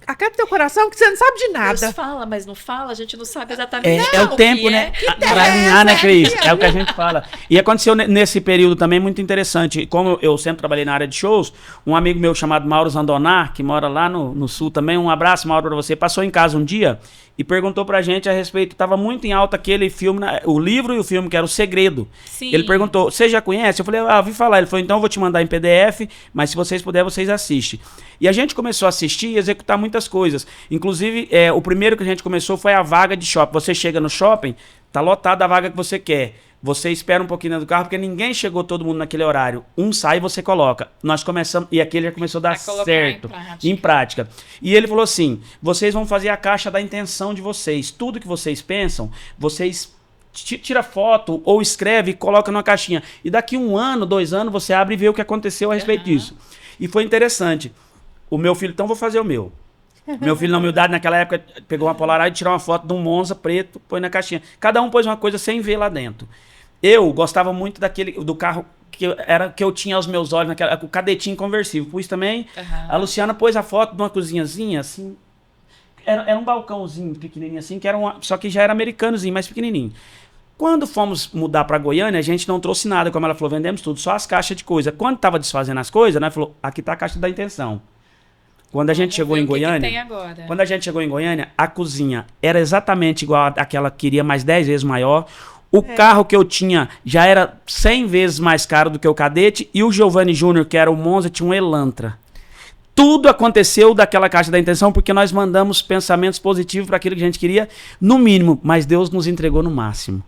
acata teu coração que você não sabe de nada. Deus fala, mas não fala, a gente não sabe exatamente É o tempo, né? Pra alinhar, né, Cris? É o que a gente fala. E aconteceu nesse período também muito interessante. Como eu sempre trabalhei na área de shows, um amigo meu chamado Mauro Zandonar, que mora lá no sul também, um abraço, Mauro, pra você, passou em casa um dia e perguntou pra gente a respeito, tava muito em alta aquele filme, o livro e o filme, que era O Segredo. Sim. Ele perguntou, você já conhece? Eu falei, ouvi falar. Ele falou, então eu vou te mandar em PDF, mas se vocês puderem, vocês assistem. E a gente começou a assistir e executar muitas coisas. Inclusive, o primeiro que a gente começou foi a vaga de shopping. Você chega no shopping, tá lotada a vaga que você quer. Você espera um pouquinho dentro do carro, porque ninguém chegou todo mundo naquele horário. Um sai e você coloca. Nós começamos, e aquele já começou a dar certo. Em prática. E ele falou assim, vocês vão fazer a caixa da intenção de vocês. Tudo que vocês pensam, vocês tira foto ou escreve e coloca numa caixinha. E daqui 1 ano, 2 anos, você abre e vê o que aconteceu a respeito disso. E foi interessante. O meu filho, então vou fazer o meu. Meu filho, na humildade, naquela época, pegou uma Polaroid e tirou uma foto de um Monza preto, põe na caixinha. Cada um pôs uma coisa sem ver lá dentro. Eu gostava muito do carro que eu tinha aos meus olhos, o cadetinho conversível. Pus também. A Luciana pôs a foto de uma cozinhazinha, assim. Era um balcãozinho pequenininho assim, só que já era americanozinho, mais pequenininho. Quando fomos mudar para Goiânia, a gente não trouxe nada, como ela falou, vendemos tudo, só as caixas de coisa. Quando tava desfazendo as coisas, né, falou, aqui tá a caixa da intenção. Quando a gente chegou em Goiânia, a cozinha era exatamente igual àquela que queria, mais 10 vezes maior. O carro que eu tinha já era 100 vezes mais caro do que o Cadete, e o Giovanni Júnior, que era o Monza, tinha um Elantra. Tudo aconteceu daquela caixa da intenção porque nós mandamos pensamentos positivos para aquilo que a gente queria, no mínimo, mas Deus nos entregou no máximo.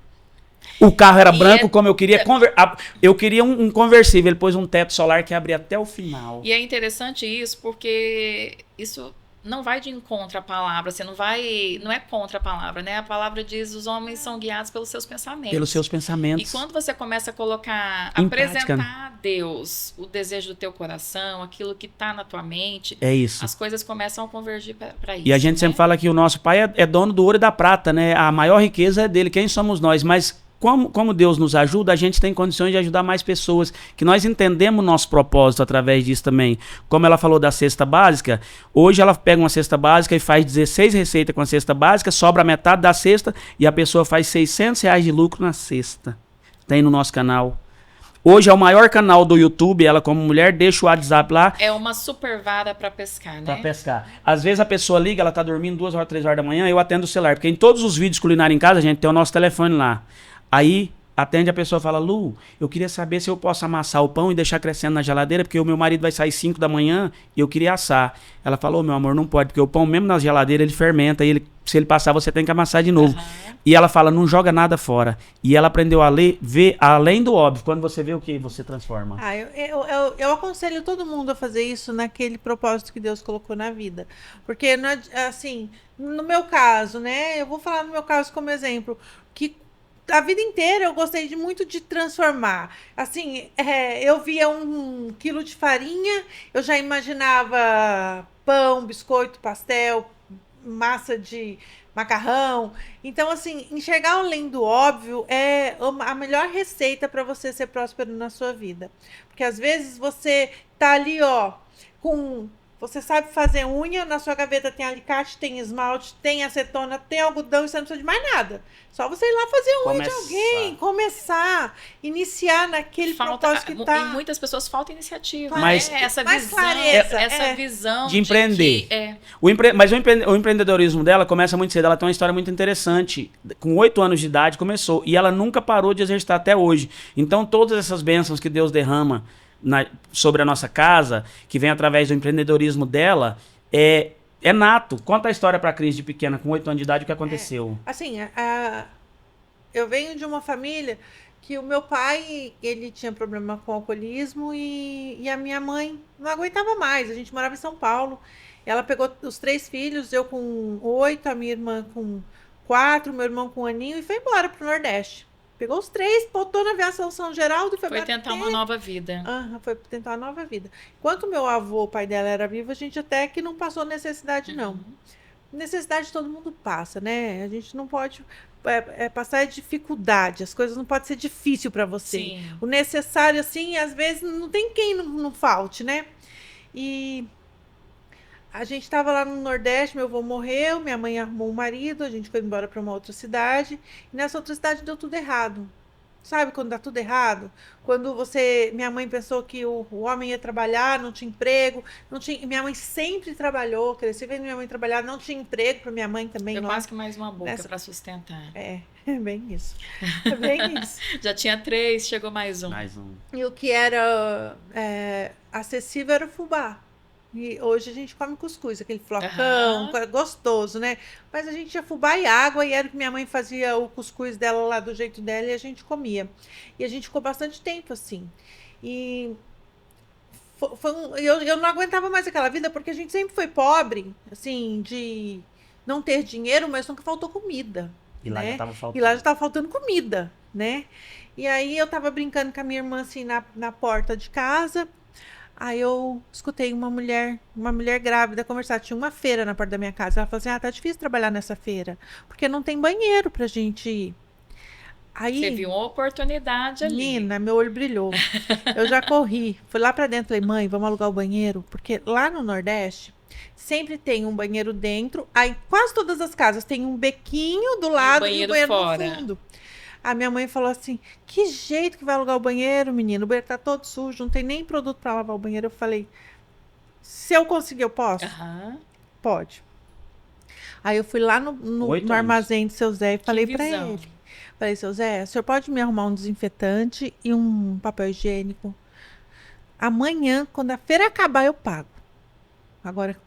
O carro era branco como eu queria. Eu queria um conversível. Ele pôs um teto solar que abria até o final. E é interessante isso porque isso não vai de encontro à palavra. Você não é contra a palavra, né? A palavra diz: os homens são guiados pelos seus pensamentos. Pelos seus pensamentos. E quando você começa a colocar, apresentar a Deus o desejo do teu coração, aquilo que está na tua mente, as coisas começam a convergir para isso. E a gente sempre fala que o nosso pai é dono do ouro e da prata, né? A maior riqueza é dele. Quem somos nós? Mas como Deus nos ajuda, a gente tem condições de ajudar mais pessoas, que nós entendemos o nosso propósito através disso também. Como ela falou da cesta básica, hoje ela pega uma cesta básica e faz 16 receitas com a cesta básica, sobra metade da cesta e a pessoa faz R$600 de lucro na cesta. Tem no nosso canal. Hoje é o maior canal do YouTube, ela como mulher deixa o WhatsApp lá. É uma super vara para pescar, né? Para pescar. Às vezes a pessoa liga, ela tá dormindo 2 horas, 3 horas da manhã, eu atendo o celular, porque em todos os vídeos culinários em casa, a gente tem o nosso telefone lá. Aí atende a pessoa e fala: Lu, eu queria saber se eu posso amassar o pão e deixar crescendo na geladeira, porque o meu marido vai sair 5 da manhã e eu queria assar. Ela falou: meu amor, não pode, porque o pão mesmo na geladeira ele fermenta e se ele passar você tem que amassar de novo. E ela fala: não joga nada fora. E ela aprendeu a ver além do óbvio. Quando você vê o que você transforma. Eu aconselho todo mundo a fazer isso naquele propósito que Deus colocou na vida. Porque, assim, no meu caso, né? Eu vou falar no meu caso como exemplo, que a vida inteira eu gostei muito de transformar. Assim, eu via 1 quilo de farinha, eu já imaginava pão, biscoito, pastel, massa de macarrão. Então, assim, enxergar além do óbvio é a melhor receita para você ser próspero na sua vida. Porque às vezes você tá ali, ó, você sabe fazer unha, na sua gaveta tem alicate, tem esmalte, tem acetona, tem algodão, e você não precisa de mais nada. Só você ir lá fazer unha de alguém, começar, iniciar naquele propósito que tá. E muitas pessoas falta iniciativa, Mas, né? Essa mais visão, clareza, essa visão de empreender. que Mas o empreendedorismo dela começa muito cedo. Ela tem uma história muito interessante. Com 8 anos de idade começou. E ela nunca parou de exercitar até hoje. Então, todas essas bênçãos que Deus derrama sobre a nossa casa, que vem através do empreendedorismo dela, é nato. Conta a história pra Cris de pequena, com 8 anos de idade, o que aconteceu. Assim, eu venho de uma família que o meu pai, ele tinha problema com alcoolismo e a minha mãe não aguentava mais. A gente morava em São Paulo. Ela pegou os 3 filhos, eu com 8, a minha irmã com 4, meu irmão com 1 aninho, e foi embora pro Nordeste. Pegou os 3, botou na aviação São Geraldo e foi tentar uma nova vida. Foi tentar uma nova vida. Enquanto meu avô, o pai dela, era vivo, a gente até que não passou necessidade, não. Necessidade todo mundo passa, né? A gente não pode passar dificuldade. As coisas não podem ser difícil para você. Sim. O necessário, assim, às vezes não tem quem não falte, né? E a gente estava lá no Nordeste, meu avô morreu, minha mãe arrumou um marido, a gente foi embora para uma outra cidade. E nessa outra cidade deu tudo errado. Sabe quando dá tudo errado? Quando minha mãe pensou que o homem ia trabalhar, não tinha emprego, minha mãe sempre trabalhou, cresci vendo minha mãe trabalhar, não tinha emprego para minha mãe também. Eu quase que mais uma boca para sustentar. É bem isso. É bem isso. Já tinha 3, chegou mais um. E o que era acessível era o fubá. E hoje a gente come cuscuz, aquele flocão, gostoso, né? Mas a gente tinha fubá e água, e era que minha mãe fazia o cuscuz dela lá do jeito dela, e a gente comia. E a gente ficou bastante tempo assim. E eu não aguentava mais aquela vida, porque a gente sempre foi pobre, assim, de não ter dinheiro, mas nunca faltou comida. E lá né? já tava faltando. E lá já tava faltando comida, né? E aí eu tava brincando com a minha irmã, assim, na porta de casa. Aí eu escutei uma mulher grávida conversar. Tinha uma feira na porta da minha casa. Ela falou assim, tá difícil trabalhar nessa feira, porque não tem banheiro pra gente ir. Aí, você viu uma oportunidade ali. Menina, meu olho brilhou. Eu já corri. Fui lá pra dentro, falei, mãe, vamos alugar o banheiro? Porque lá no Nordeste, sempre tem um banheiro dentro. Aí quase todas as casas tem um bequinho do lado e um banheiro fora. no fundo. A minha mãe falou assim, que jeito que vai alugar o banheiro, menino? O banheiro tá todo sujo, não tem nem produto para lavar o banheiro. Eu falei, se eu conseguir, eu posso? Pode. Aí eu fui lá no armazém do seu Zé e falei para ele. Falei, seu Zé, o senhor pode me arrumar um desinfetante e um papel higiênico? Amanhã, quando a feira acabar, eu pago. Agora,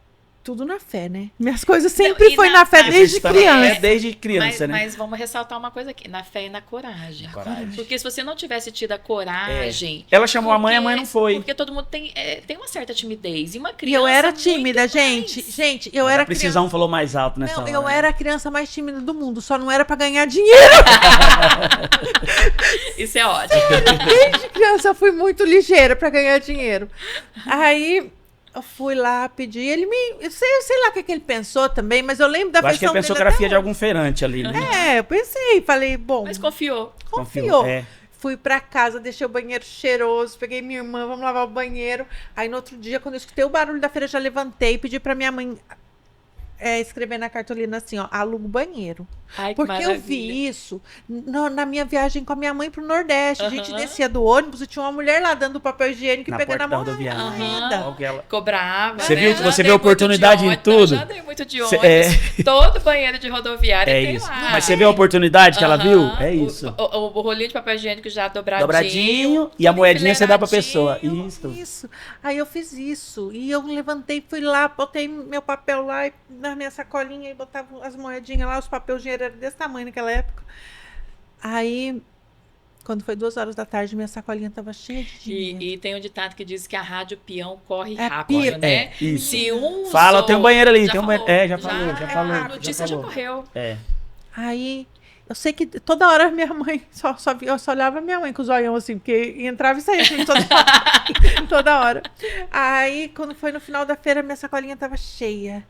tudo na fé, né? Minhas coisas sempre foi na fé desde criança. Desde criança, né? Mas vamos ressaltar uma coisa aqui, na fé e na coragem. Porque se você não tivesse tido a coragem... Ela chamou a mãe não foi. Porque todo mundo tem uma certa timidez. E uma criança... E eu era tímida, gente. Gente, eu era a precisão criança... falou mais alto nessa hora. Eu era a criança mais tímida do mundo, só não era pra ganhar dinheiro. Isso é ótimo. Desde criança eu fui muito ligeira pra ganhar dinheiro. Aí... eu fui lá pedir, ele eu sei lá o que ele pensou também, mas eu lembro da feição dele. Acho que ele pensou que era filha de algum feirante ali, né? Eu pensei, falei, bom... Mas confiou. Confiou. Fui pra casa, deixei o banheiro cheiroso, peguei minha irmã, vamos lavar o banheiro. Aí no outro dia, quando eu escutei o barulho da feira, já levantei e pedi pra minha mãe escrever na cartolina assim, ó, aluga o banheiro. Ai, que porque maravilha. eu vi isso na minha viagem com a minha mãe pro Nordeste. A gente descia do ônibus e tinha uma mulher lá dando papel higiênico e pegando a mão da Cobrava. Você viu que você vê oportunidade em tudo? Já dei muito de ônibus. Todo banheiro de rodoviária tem isso. lá. Mas você vê a oportunidade que ela viu? É isso. O rolinho de papel higiênico já dobradinho e a moedinha você dá pra pessoa. Isso. Aí eu fiz isso. E eu levantei, fui lá, botei meu papel lá na minha sacolinha e botava as moedinhas lá, os papéis higiênicos era desse tamanho naquela época. Aí, quando foi 2 horas da tarde, minha sacolinha tava cheia de dinheiro. E tem um ditado que diz que a rádio peão corre rápido, né? Isso. Se um fala, tem um banheiro ali, tem um banheiro. Já falou. falou. A notícia já correu. Aí, Eu sei que toda hora minha mãe eu só olhava minha mãe com os olhos assim, porque entrava e saía assim, toda hora. Aí, quando foi no final da feira, minha sacolinha tava cheia.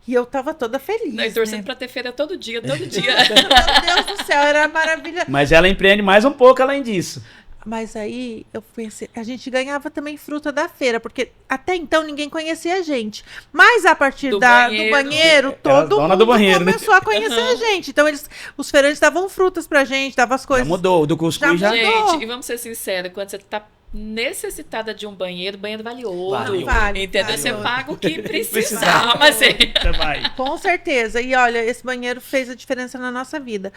E eu tava toda feliz. Nós torcendo pra ter feira todo dia, todo dia. Meu Deus do céu, era maravilha. Mas ela empreende mais um pouco além disso. Mas aí eu pensei, a gente ganhava também fruta da feira, porque até então ninguém conhecia a gente. Mas a partir do banheiro, todo mundo começou a conhecer a gente. Então os feirantes davam frutas pra gente, davam as coisas. Já mudou, do cuscuz já. Gente, e vamos ser sinceros, quando você tá necessitada de um banheiro vale ouro. Entendeu? Você paga o que precisar, mas você vai. Com certeza. E olha, esse banheiro fez a diferença na nossa vida.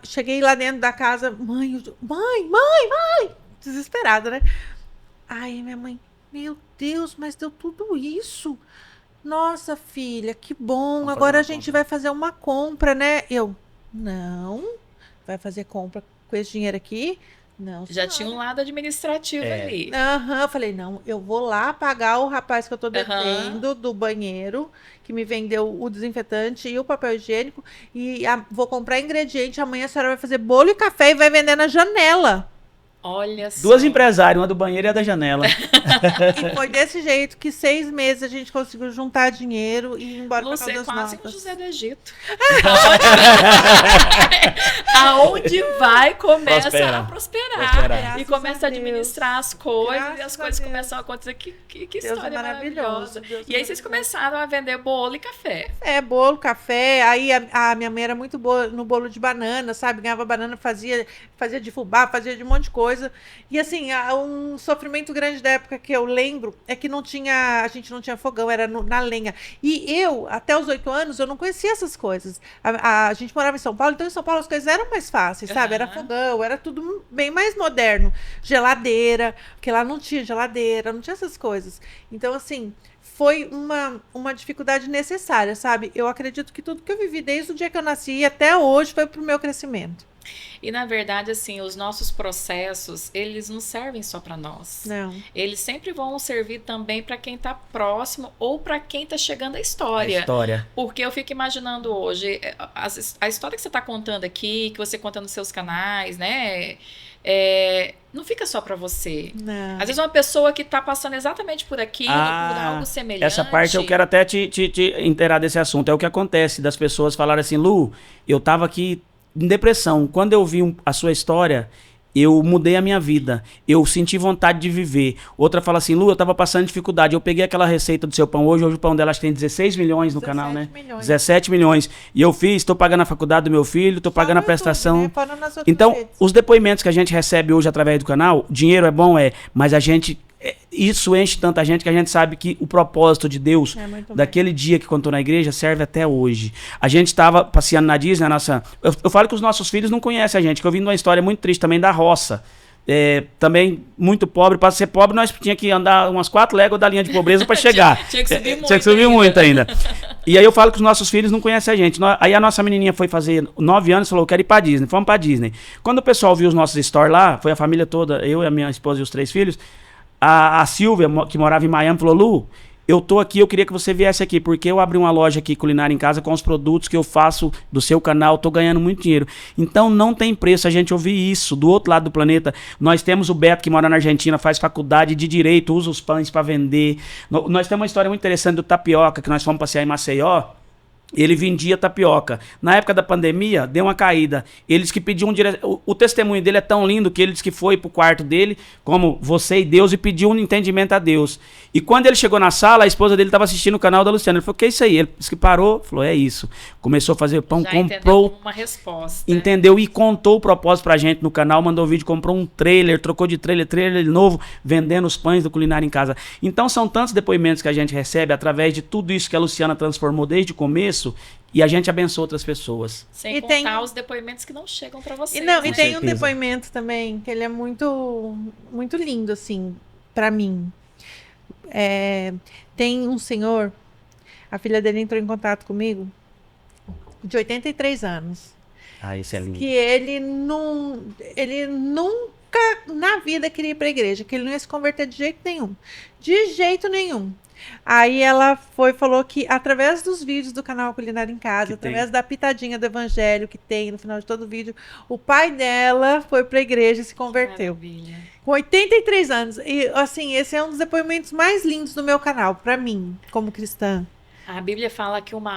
Cheguei lá dentro da casa, mãe, desesperada, né? Aí minha mãe, meu Deus, mas deu tudo isso. Nossa, filha, que bom. Agora a gente vai fazer uma compra, né? Eu, não, vai fazer compra com esse dinheiro aqui? Não. Já tinha um lado administrativo ali. Eu falei, não, eu vou lá pagar o rapaz que eu tô devendo do banheiro, que me vendeu o desinfetante e o papel higiênico, e vou comprar ingrediente, amanhã a senhora vai fazer bolo e café e vai vender na janela. Olha só. 2 empresárias, uma do banheiro e a da janela. E foi desse jeito que 6 meses a gente conseguiu juntar dinheiro e ir embora pra Caldas quase Novas. um José do Egito. Aonde vai, começa a prosperar. E começa a administrar as coisas, e as coisas começam a acontecer. Que história maravilhosa. E aí vocês começaram a vender bolo e café. Bolo, café. Aí a minha mãe era muito boa no bolo de banana, sabe? Ganhava banana, fazia de fubá, fazia de um monte de coisa. E assim, um sofrimento grande da época que eu lembro é que a gente não tinha fogão, era na lenha. E eu, até os 8 anos, eu não conhecia essas coisas. A gente morava em São Paulo, então em São Paulo as coisas eram mais fáceis, sabe? Era fogão, era tudo bem mais moderno. Geladeira, porque lá não tinha geladeira, não tinha essas coisas. Então, assim, foi uma dificuldade necessária, sabe? Eu acredito que tudo que eu vivi desde o dia que eu nasci até hoje foi pro meu crescimento. E, na verdade, assim, os nossos processos, eles não servem só para nós. Não. Eles sempre vão servir também para quem está próximo ou para quem está chegando à história. A história. Porque eu fico imaginando hoje, a história que você está contando aqui, que você conta nos seus canais, né? Não fica só para você. Não. Às vezes uma pessoa que está passando exatamente por aquilo, por algo semelhante. Essa parte eu quero até te inteirar desse assunto. É o que acontece das pessoas falarem assim, Lu, eu tava aqui em depressão. Quando eu vi a sua história, eu mudei a minha vida. Eu senti vontade de viver. Outra fala assim, Lu, eu tava passando dificuldade. Eu peguei aquela receita do seu pão hoje o pão dela acho que tem 16 milhões no canal, né? 17 milhões. E eu tô pagando a faculdade do meu filho, tô pagando a prestação. YouTube, né? Então, os depoimentos que a gente recebe hoje através do canal, dinheiro é bom, mas a gente... Isso enche tanta gente que a gente sabe que o propósito de Deus daquele dia que contou na igreja serve até hoje. A gente estava passeando na Disney, eu falo que os nossos filhos não conhecem a gente, que eu vi uma história muito triste também da roça. Também muito pobre. Para ser pobre, nós tínhamos que andar umas 4 léguas da linha de pobreza para chegar. Tinha que subir muito. Tinha que subir muito ainda. E aí eu falo que os nossos filhos não conhecem a gente. Aí a nossa menininha foi fazer 9 anos e falou, eu quero ir para Disney. Fomos para Disney. Quando o pessoal viu os nossos stories lá, foi a família toda, eu e a minha esposa e os 3 filhos, a Silvia, que morava em Miami, falou, Lu, eu tô aqui, eu queria que você viesse aqui, porque eu abri uma loja aqui culinária em casa com os produtos que eu faço do seu canal, tô ganhando muito dinheiro. Então não tem preço a gente ouvir isso. Do outro lado do planeta, nós temos o Beto, que mora na Argentina, faz faculdade de Direito, usa os pães para vender. Nós temos uma história muito interessante do tapioca, que nós fomos passear em Maceió. Ele vendia tapioca. Na época da pandemia, deu uma caída. Eles que pediam o testemunho dele é tão lindo que ele disse que foi pro quarto dele, como você e Deus, e pediu um entendimento a Deus. E quando ele chegou na sala, a esposa dele estava assistindo o canal da Luciana. Ele falou, que é isso aí? Ele disse que parou, falou, é isso. Começou a fazer pão, já comprou uma resposta. Entendeu? E contou o propósito pra gente no canal, mandou vídeo, comprou um trailer, trocou de trailer novo, vendendo os pães do Culinária em Casa. Então são tantos depoimentos que a gente recebe através de tudo isso que a Luciana transformou desde o começo, e a gente abençoa outras pessoas. Sem contar os depoimentos que não chegam para vocês. E tem um depoimento também, que ele é muito, muito lindo, assim, para mim. Tem um senhor, a filha dele entrou em contato comigo, de 83 anos. Ah, isso é lindo. Que ele na vida queria ir pra igreja, que ele não ia se converter de jeito nenhum. De jeito nenhum. Aí ela falou que através dos vídeos do canal Culinária em Casa, através da pitadinha do evangelho que tem no final de todo vídeo, o pai dela foi pra igreja e se converteu. Maravilha. Com 83 anos. E assim, esse é um dos depoimentos mais lindos do meu canal, pra mim, como cristã. A Bíblia fala que uma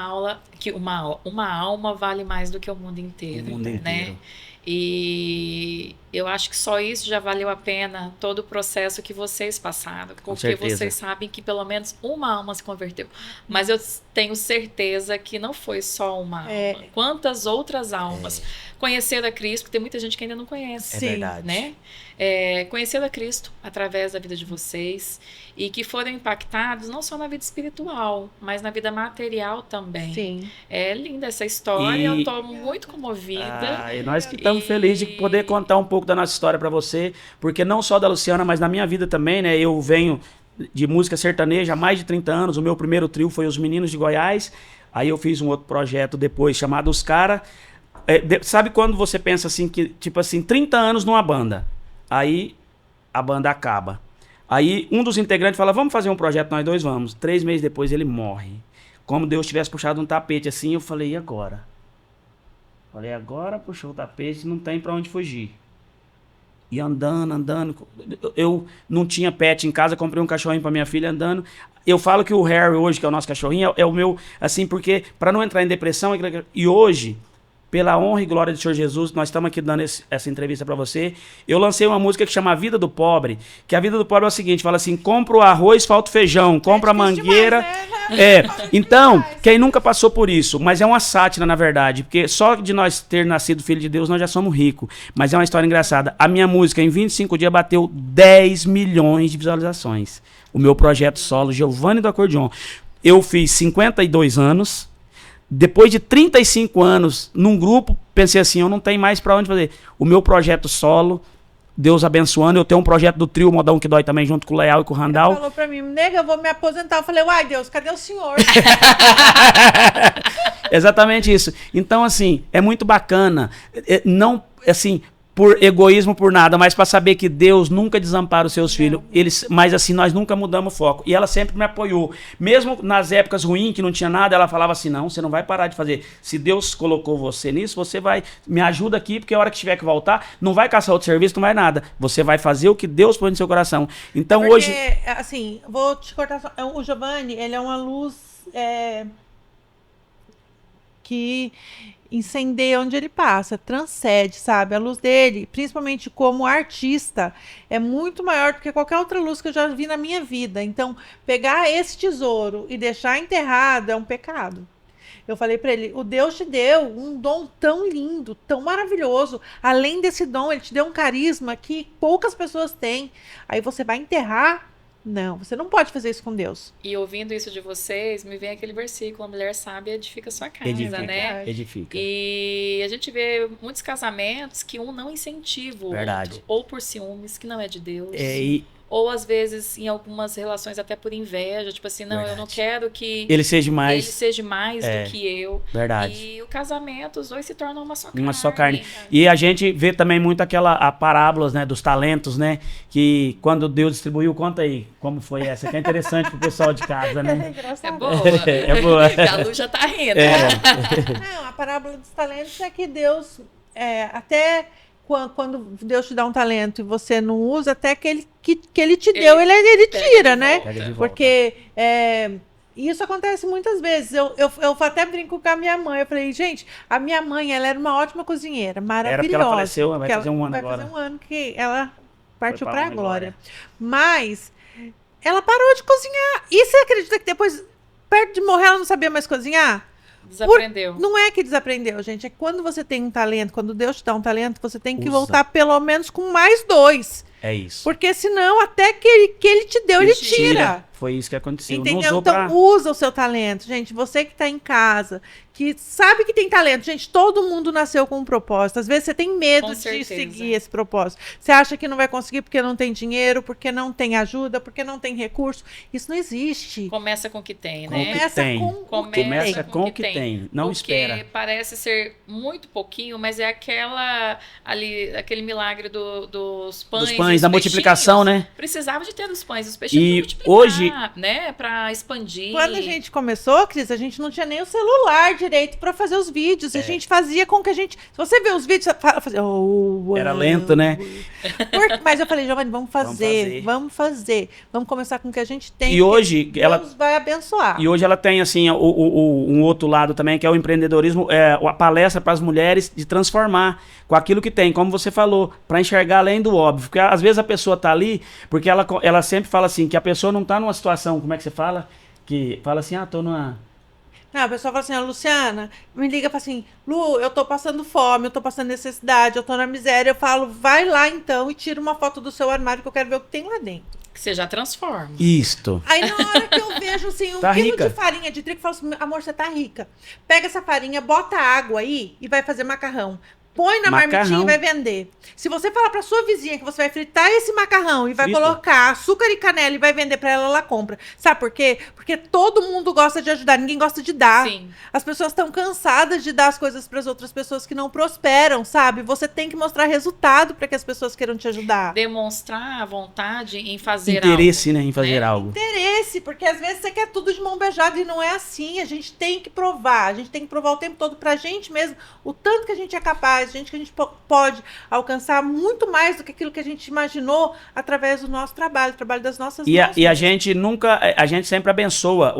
alma vale mais do que o mundo inteiro, O mundo né? inteiro. E eu acho que só isso já valeu a pena todo o processo que vocês passaram, porque certeza. vocês sabem que pelo menos uma alma se converteu. Mas eu tenho certeza que não foi só uma alma. Quantas outras almas conheceram a Cristo, porque tem muita gente que ainda não conhece. É verdade. Né? Conheceram a Cristo através da vida de vocês e que foram impactados não só na vida espiritual, mas na vida material também. Sim. É linda essa história, eu estou muito comovida. E nós que estamos felizes de poder contar um pouco da nossa história para você, porque não só da Luciana, mas na minha vida também, né? Eu venho de música sertaneja há mais de 30 anos, o meu primeiro trio foi Os Meninos de Goiás, aí eu fiz um outro projeto depois chamado Os Cara. Sabe quando você pensa assim, que tipo assim, 30 anos numa banda, aí a banda acaba. Aí um dos integrantes fala, vamos fazer um projeto, nós dois vamos. 3 meses depois ele morre. Como Deus tivesse puxado um tapete assim, eu falei, e agora? Falei, agora puxou o tapete, não tem pra onde fugir. E andando. Eu não tinha pet em casa, comprei um cachorrinho pra minha filha andando. Eu falo que o Harry hoje, que é o nosso cachorrinho, é o meu, assim, porque pra não entrar em depressão, e hoje, pela honra e glória do Senhor Jesus, nós estamos aqui dando essa entrevista para você. Eu lancei uma música que chama A Vida do Pobre, que a vida do pobre é o seguinte, fala assim, compra o arroz, falta o feijão, compra a mangueira. Então, quem nunca passou por isso, mas é uma sátira na verdade, porque só de nós ter nascido filho de Deus, nós já somos ricos. Mas é uma história engraçada. A minha música, em 25 dias, bateu 10 milhões de visualizações. O meu projeto solo, Giovanni do Acordeon. Eu fiz 52 anos. Depois de 35 anos num grupo, pensei assim, eu não tenho mais pra onde fazer. O meu projeto solo, Deus abençoando, eu tenho um projeto do trio Modão que Dói também, junto com o Leal e com o Randall. Ele falou pra mim, nega, eu vou me aposentar. Eu falei, uai, Deus, cadê o senhor? Exatamente isso. Então, assim, é muito bacana. Não, assim, por egoísmo, por nada, mas para saber que Deus nunca desampara os seus filhos. Mas assim, nós nunca mudamos o foco. E ela sempre me apoiou. Mesmo nas épocas ruins, que não tinha nada, ela falava assim, não, você não vai parar de fazer. Se Deus colocou você nisso, você vai, me ajuda aqui, porque a hora que tiver que voltar, não vai caçar outro serviço, não vai nada. Você vai fazer o que Deus põe no seu coração. Então porque, hoje... assim, vou te cortar só. O Giovanni, ele é uma luz que incendeia onde ele passa, transcende, sabe? A luz dele, principalmente como artista, é muito maior do que qualquer outra luz que eu já vi na minha vida. Então, pegar esse tesouro e deixar enterrado é um pecado. Eu falei para ele, o Deus te deu um dom tão lindo, tão maravilhoso. Além desse dom, ele te deu um carisma que poucas pessoas têm. Aí você vai enterrar? Não, você não pode fazer isso com Deus. E ouvindo isso de vocês, me vem aquele versículo, a mulher sábia edifica sua casa, né? Edifica. E a gente vê muitos casamentos que um não incentiva o outro, ou por ciúmes, que não é de Deus. Ou às vezes em algumas relações até por inveja, tipo assim, não, eu não quero que ele seja mais do que eu. Verdade. E o casamento, os dois se tornam uma só carne. Uma só carne. E a gente vê também muito a parábolas, né, dos talentos, né, que quando Deus distribuiu, conta aí como foi essa, que é interessante pro pessoal de casa, né? É engraçado. É boa. É boa. A Lu já tá rindo. Não, a parábola dos talentos é que Deus, até quando Deus te dá um talento e você não usa, até que ele te deu, ele tira, né? Porque isso acontece muitas vezes. Eu até brinco com a minha mãe. Eu falei, gente, a minha mãe, ela era uma ótima cozinheira, maravilhosa. Era porque ela faleceu, vai fazer um ano agora. Vai fazer um ano que ela partiu pra glória. Mas ela parou de cozinhar. E você acredita que depois, perto de morrer, ela não sabia mais cozinhar? Desaprendeu. Não é que desaprendeu, gente. É que quando você tem um talento, quando Deus te dá um talento, você tem que voltar pelo menos com mais 2. É isso. Porque senão, até que ele te deu, ele tira. Foi isso que aconteceu. Entendeu? Não usou Então, usa o seu talento. Gente, você que tá em casa, que sabe que tem talento. Gente, todo mundo nasceu com um propósito. Às vezes você tem medo Com de certeza. seguir esse propósito. Você acha que não vai conseguir porque não tem dinheiro, porque não tem ajuda, porque não tem recurso. Isso não existe. Começa com o que tem, né? Começa tem. com o que Começa tem. com o que tem. Não Porque espera. parece ser muito pouquinho, mas é aquele milagre dos pães. Dos e pães, os da multiplicação, peixinhos. né? Precisava de ter os pães, os peixinhos E pra multiplicar, hoje- né? Pra expandir. Quando a gente começou, Cris, a gente não tinha nem o celular direito para fazer os vídeos. A gente fazia com que a gente... Se você vê os vídeos, você fazia... Era lento, né? Mas eu falei, Giovanni, vamos fazer. Vamos começar com o que a gente tem. E porque hoje, Deus vai abençoar. E hoje ela tem, assim, um outro lado também, que é o empreendedorismo, a palestra para as mulheres de transformar com aquilo que tem, como você falou, para enxergar além do óbvio. Porque às vezes a pessoa tá ali, porque ela sempre fala assim, que a pessoa não tá numa situação, como é que você fala? Que fala assim, tô numa... Não, a pessoa fala assim, Luciana, me liga e fala assim, Lu, eu tô passando fome, eu tô passando necessidade, eu tô na miséria. Eu falo, vai lá então e tira uma foto do seu armário que eu quero ver o que tem lá dentro. Que você já transforma. Isto. Aí na hora que eu vejo assim, um Tá quilo rica. de farinha de trigo, eu falo assim, amor, você tá rica. Pega essa farinha, bota água aí e vai fazer macarrão. Põe na marmitinha e vai vender. Se você falar pra sua vizinha que você vai fritar esse macarrão e vai Frita. colocar açúcar e canela e vai vender pra ela, ela compra. Sabe por quê? Porque todo mundo gosta de ajudar, ninguém gosta de dar. Sim. As pessoas estão cansadas de dar as coisas para as outras pessoas que não prosperam, sabe? Você tem que mostrar resultado para que as pessoas queiram te ajudar. Demonstrar a vontade em fazer Interesse, algo. né, em fazer algo. Interesse, porque às vezes você quer tudo de mão beijada e não é assim. A gente tem que provar, a gente tem que provar o tempo todo pra gente mesmo o tanto que a gente é capaz, que a gente pode alcançar muito mais do que aquilo que a gente imaginou através do nosso trabalho, das nossas mãos. E a gente nunca, a gente sempre abençoa.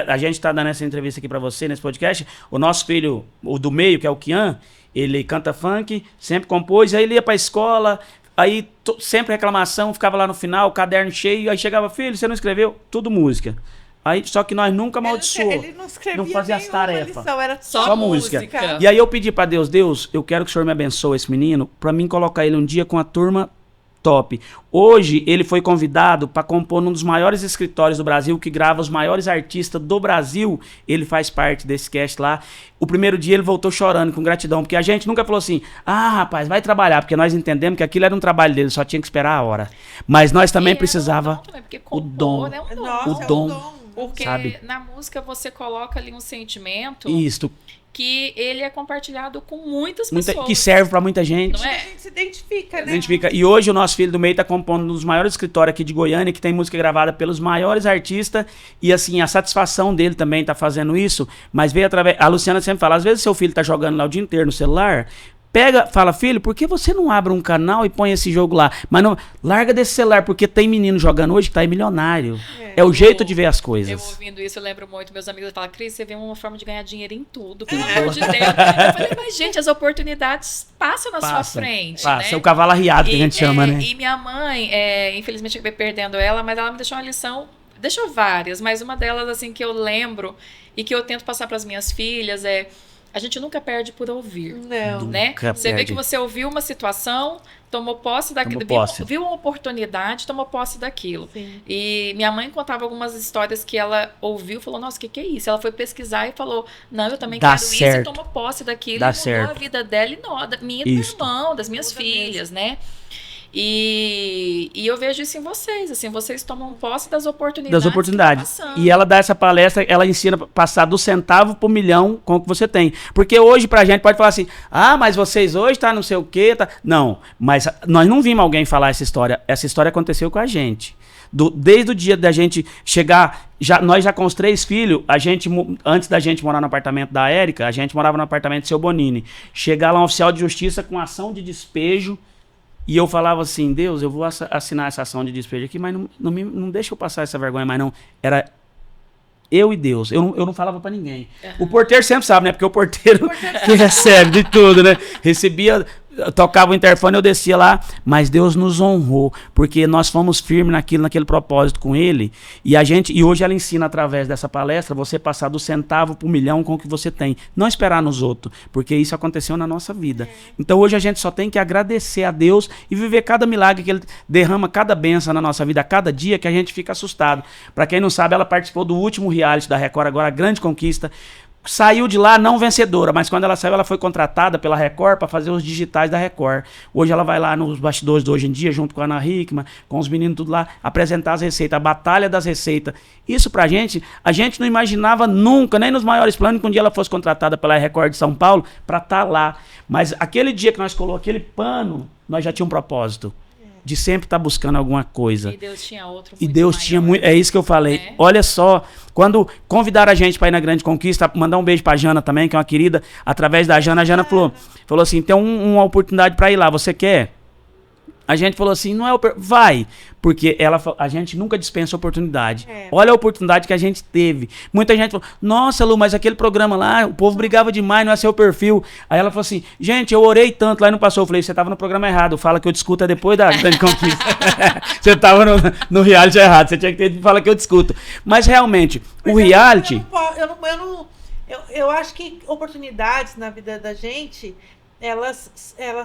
A gente tá dando essa entrevista aqui pra você, nesse podcast. O nosso filho, o do meio, que é o Kian, ele canta funk, sempre compôs, aí ele ia pra escola, aí sempre reclamação, ficava lá no final, caderno cheio, aí chegava, filho, você não escreveu? Tudo música. Aí, só que nós nunca amaldiçoou. Ele não escrevia não fazia as nenhuma tarefas. lição, era Só música. música. E aí eu pedi pra Deus, eu quero que o Senhor me abençoe esse menino, pra mim colocar ele um dia com a turma top. Hoje ele foi convidado para compor num dos maiores escritórios do Brasil, que grava os maiores artistas do Brasil. Ele faz parte desse cast lá. O primeiro dia ele voltou chorando, com gratidão, porque a gente nunca falou assim, rapaz, vai trabalhar, porque nós entendemos que aquilo era um trabalho dele, só tinha que esperar a hora. Mas nós também precisava o dom. É um dom. Nossa, O é um dom. Porque sabe? na música você coloca ali um sentimento Isto, que ele é compartilhado com muitas pessoas. que serve para muita gente. Não é? A gente se identifica, né? Identifica. E hoje o nosso filho do meio tá compondo um dos maiores escritórios aqui de Goiânia, que tem música gravada pelos maiores artistas, e assim, a satisfação dele também tá fazendo isso, mas veio através... A Luciana sempre fala, às vezes seu filho tá jogando lá o dia inteiro no celular, fala, filho, por que você não abre um canal e põe esse jogo lá? Mas não, larga desse celular, porque tem menino jogando hoje que tá aí milionário. É o jeito de ver as Eu coisas. ouvindo isso, eu lembro muito, meus amigos falam, Cris, você vê uma forma de ganhar dinheiro em tudo, pelo amor de Deus. Eu falei, mas gente, as oportunidades passam na sua frente, Passa, né? é o cavalo arriado que a gente chama, né? E minha mãe, infelizmente eu acabei perdendo ela, mas ela me deixou uma lição, deixou várias, mas uma delas, assim, que eu lembro e que eu tento passar para as minhas filhas a gente nunca perde por ouvir. Não. Né? Nunca Você vê perde. que você ouviu uma situação, tomou posse daquilo, Tomou posse. viu uma oportunidade, tomou posse daquilo. Sim. E minha mãe contava algumas histórias que ela ouviu e falou, nossa, o que é isso? Ela foi pesquisar e falou, não, eu também Dá quero certo. isso, e tomou posse daquilo, Dá e mudou certo. a vida dela e da minha e do Isso. meu irmão, das minhas Muda filhas, né? E eu vejo isso em vocês, assim, vocês tomam posse das oportunidades. Das oportunidades. que estão passando. E ela dá essa palestra, ela ensina a passar do centavo pro milhão com o que você tem. Porque hoje pra gente pode falar assim, mas vocês hoje tá não sei o quê, tá... Não, mas nós não vimos alguém falar essa história. Essa história aconteceu com a gente. Desde o dia da gente chegar, nós já com os 3 filhos, antes da gente morar no apartamento da Érica, a gente morava no apartamento do seu Bonini. Chegar lá um oficial de justiça com ação de despejo, e eu falava assim, Deus, eu vou assinar essa ação de despejo aqui, mas não deixa eu passar essa vergonha, mas não. Era eu e Deus. Eu não falava pra ninguém. O porteiro sempre sabe, né? Porque o porteiro que recebe de tudo, né? Recebia tocava o interfone, eu descia lá, mas Deus nos honrou, porque nós fomos firmes naquele propósito com ele, e hoje ela ensina através dessa palestra, você passar do centavo pro milhão com o que você tem, não esperar nos outros, porque isso aconteceu na nossa vida. Então hoje a gente só tem que agradecer a Deus e viver cada milagre que ele derrama, cada bênção na nossa vida, a cada dia, que a gente fica assustado. Para quem não sabe, ela participou do último reality da Record, agora a Grande Conquista. Saiu de lá não vencedora, mas quando ela saiu, ela foi contratada pela Record para fazer os digitais da Record. Hoje ela vai lá nos bastidores de hoje em dia, junto com a Ana Hickman, com os meninos tudo lá, apresentar as receitas, a batalha das receitas. Isso pra gente, a gente não imaginava nunca, nem nos maiores planos, que um dia ela fosse contratada pela Record de São Paulo para estar lá. Mas aquele dia que nós colocamos aquele pano, nós já tínhamos um propósito. De sempre estar buscando alguma coisa. E Deus tinha outro muito E Deus maior. tinha muito. É isso que eu falei. É. Olha só, quando convidaram a gente para ir na Grande Conquista, mandar um beijo pra Jana também, que é uma querida, através da Jana, a Jana falou assim: tem uma oportunidade para ir lá, você quer? A gente falou assim, não é vai, porque a gente nunca dispensa oportunidade. Olha a oportunidade que a gente teve. Muita gente falou, nossa, Lu, mas aquele programa lá, o povo brigava demais, não é seu perfil. Aí ela falou assim, gente, eu orei tanto lá e não passou. Eu falei, você tava no programa errado, fala que eu discuto é depois da Grande Conquista. Você tava no reality errado, você tinha que ter fala que eu discuto. Mas realmente, Mas o reality... Eu acho que oportunidades na vida da gente, elas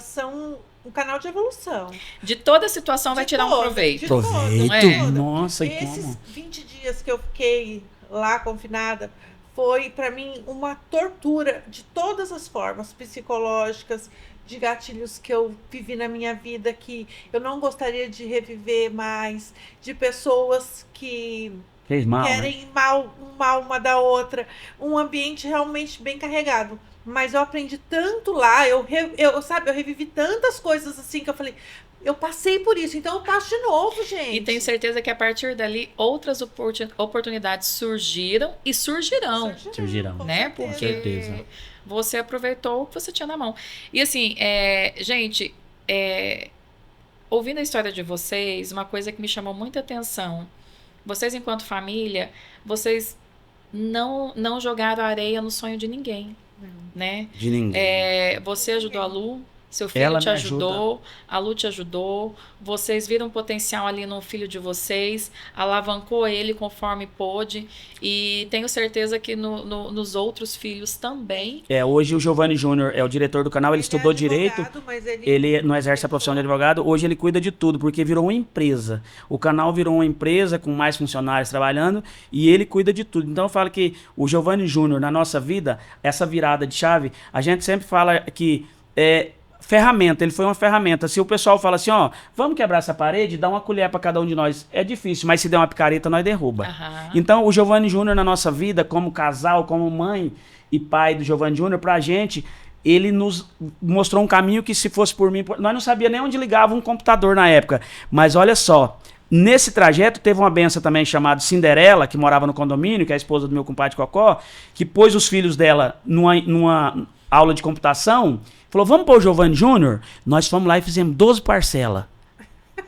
são um canal de evolução. De toda situação vai tirar um proveito. Proveito? É. Nossa, e Esses como? 20 dias que eu fiquei lá confinada, foi para mim uma tortura de todas as formas, psicológicas, de gatilhos que eu vivi na minha vida, que eu não gostaria de reviver mais, de pessoas que Fez mal, né? querem mal uma da outra, um ambiente realmente bem carregado. Mas eu aprendi tanto lá, eu revivi tantas coisas assim que eu falei, eu passei por isso, então eu passo de novo, gente. E tenho certeza que a partir dali outras oportunidades surgiram e surgirão. Surgirão. Com Né? certeza. Porque certeza. você aproveitou o que você tinha na mão. E assim, gente, ouvindo a história de vocês, uma coisa que me chamou muita atenção, vocês enquanto família, vocês não jogaram areia no sonho de ninguém. Né? De ninguém. Você ajudou a Lu, seu filho Ela te me ajudou, a Lu te ajudou, vocês viram potencial ali no filho de vocês, alavancou ele conforme pôde, e tenho certeza que nos outros filhos também. Hoje o Giovanni Júnior é o diretor do canal, ele estudou direito, mas ele não exerce a profissão de advogado, hoje ele cuida de tudo, porque virou uma empresa. O canal virou uma empresa com mais funcionários trabalhando e ele cuida de tudo. Então eu falo que o Giovanni Júnior, na nossa vida, essa virada de chave, a gente sempre fala que ferramenta, ele foi uma ferramenta. Se o pessoal fala assim, ó, vamos quebrar essa parede, dá uma colher para cada um de nós. É difícil, mas se der uma picareta, nós derruba. Aham. Então, o Giovanni Júnior na nossa vida, como casal, como mãe e pai do Giovanni Júnior, pra gente, ele nos mostrou um caminho que se fosse por mim, nós não sabíamos nem onde ligava um computador na época. Mas olha só, nesse trajeto teve uma benção também chamada Cinderela, que morava no condomínio, que é a esposa do meu compadre Cocó, que pôs os filhos dela numa aula de computação, falou, vamos pôr o Giovanni Júnior? Nós fomos lá e fizemos 12 parcelas.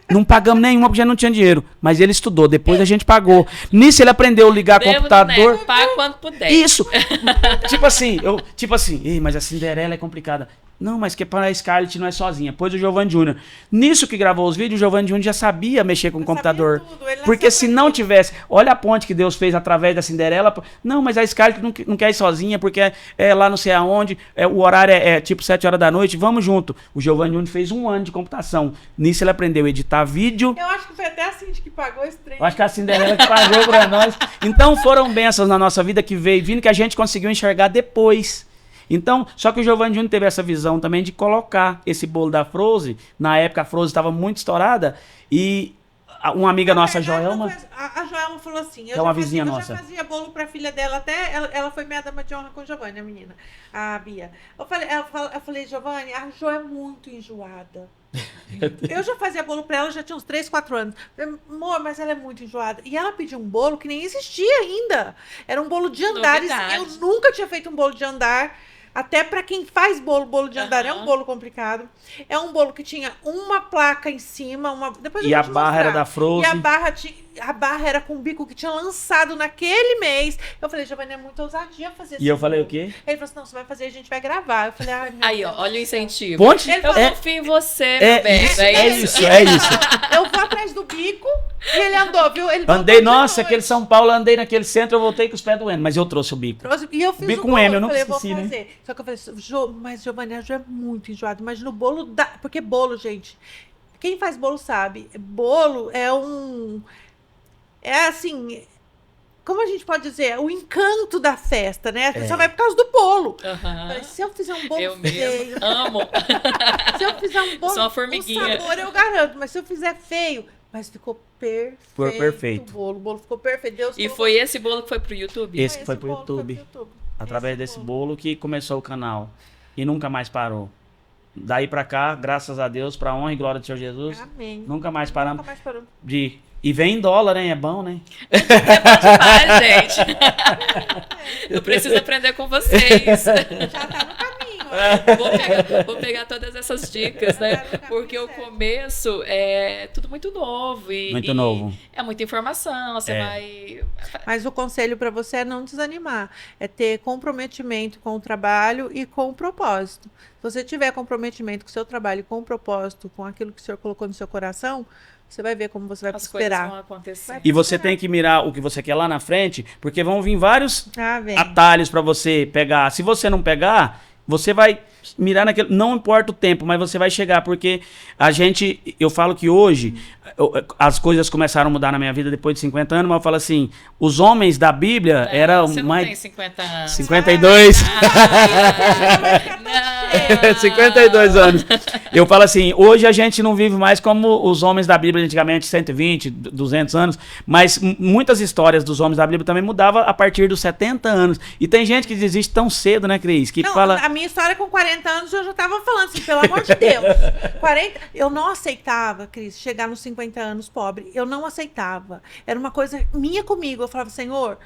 Não pagamos nenhuma porque já não tinha dinheiro. Mas ele estudou, depois a gente pagou. Nisso ele aprendeu a ligar computador. Paga quando puder. Isso. tipo assim, mas a Cinderela é complicada. Não, mas que para a Scarlett não é sozinha. Pôs o Giovanni Júnior. Nisso que gravou os vídeos, o Giovanni Júnior já sabia mexer com o computador. Porque se não tivesse... Olha a ponte que Deus fez através da Cinderela. Não, mas a Scarlett não quer ir sozinha, porque é lá não sei aonde, o horário é tipo 7 horas da noite, vamos junto. O Giovanni Júnior fez 1 ano de computação. Nisso ele aprendeu a editar vídeo. Eu acho que foi até a Cindy que pagou esse trem. Eu acho que a Cinderela que pagou pra nós. Então foram bênçãos na nossa vida que veio vindo, que a gente conseguiu enxergar depois. Então, só que o Giovanni Júnior teve essa visão também de colocar esse bolo da Frozen. Na época a Frozen estava muito estourada e uma amiga nossa, a Joelma... A Joelma falou assim, é uma vizinha nossa. Eu já fazia bolo pra filha dela, até ela foi minha dama de honra com o Giovanni, a menina, a Bia. Eu falei, Giovanni, a Jo é muito enjoada. Eu já fazia bolo pra ela, já tinha uns 3, 4 anos. Eu falei, amor, mas ela é muito enjoada. E ela pediu um bolo que nem existia ainda. Era um bolo de andares. Novidade. Eu nunca tinha feito um bolo de andar. Até para quem faz bolo de andar é um bolo complicado. É um bolo que tinha uma placa em cima, depois e a barra era da Frozen. E a barra a barra era com o bico que tinha lançado naquele mês. Eu falei, Giovanni, é muita ousadia fazer isso. E eu falei o quê? Ele falou assim, não, você vai fazer, a gente vai gravar. Eu falei, ai, meu Aí, ó, Deus. olha o incentivo. Ponte? Ele Eu falou, confio em você, meu bem. É isso, é isso. eu vou atrás do bico e ele andou, viu? Ele Andei, voltou de nossa, noite. aquele São Paulo, andei naquele centro, eu voltei com os pés doendo, mas eu trouxe o bico. E eu fiz Bico o com bolo. M, eu nunca falei, esqueci, vou né? fazer. Só que eu falei, mas Giovanni, a Jo é muito enjoado. Imagina o bolo da... Porque bolo, gente, quem faz bolo sabe. Bolo é é assim, como a gente pode dizer? O encanto da festa, né? A pessoa vai por causa do bolo. Aham. Falei, se eu fizer um bolo Eu feio, mesmo amo. se eu fizer um bolo, Sou uma formiguinha. o sabor eu garanto, mas se eu fizer feio, mas ficou perfeito. Foi perfeito. O bolo ficou perfeito. Deus E colocou- foi esse bolo que foi pro YouTube? Esse foi pro bolo YouTube. Através Esse desse bolo. bolo que começou o canal. E nunca mais parou. Daí pra cá, graças a Deus, pra honra e glória do Senhor Jesus, Amém. nunca mais paramos Nunca mais parou. de... E vem em dólar, hein? É bom, né? Demais, gente. Eu preciso aprender com vocês. Já tá no caminho. ó. Vou pegar todas essas dicas, né? Tá no caminho Porque o certo. começo é tudo muito novo. Muito novo. É muita informação, você É. vai... Mas o conselho para você é não desanimar, é ter comprometimento com o trabalho e com o propósito. Se você tiver comprometimento com o seu trabalho e com o propósito, com aquilo que o Senhor colocou no seu coração, você vai ver como você vai As coisas vão prosperar. acontecer. E você tem que mirar o que você quer lá na frente, porque vão vir vários Ah, vem. atalhos pra você pegar. Se você não pegar, você vai mirar naquele... Não importa o tempo, mas você vai chegar, porque eu falo que hoje as coisas começaram a mudar na minha vida depois de 50 anos, mas eu falo assim, os homens da Bíblia eram Você não mais... tem 50 anos. 52. Não. 52 anos. Eu falo assim, hoje a gente não vive mais como os homens da Bíblia antigamente, 120, 200 anos, mas muitas histórias dos homens da Bíblia também mudavam a partir dos 70 anos. E tem gente que desiste tão cedo, né, Cris? Que Não, fala... a minha história com 40 anos eu já tava falando assim, pelo amor de Deus. 40, eu não aceitava, Cris, chegar nos 50 anos pobre. Eu não aceitava. Era uma coisa minha comigo. Eu falava, Senhor,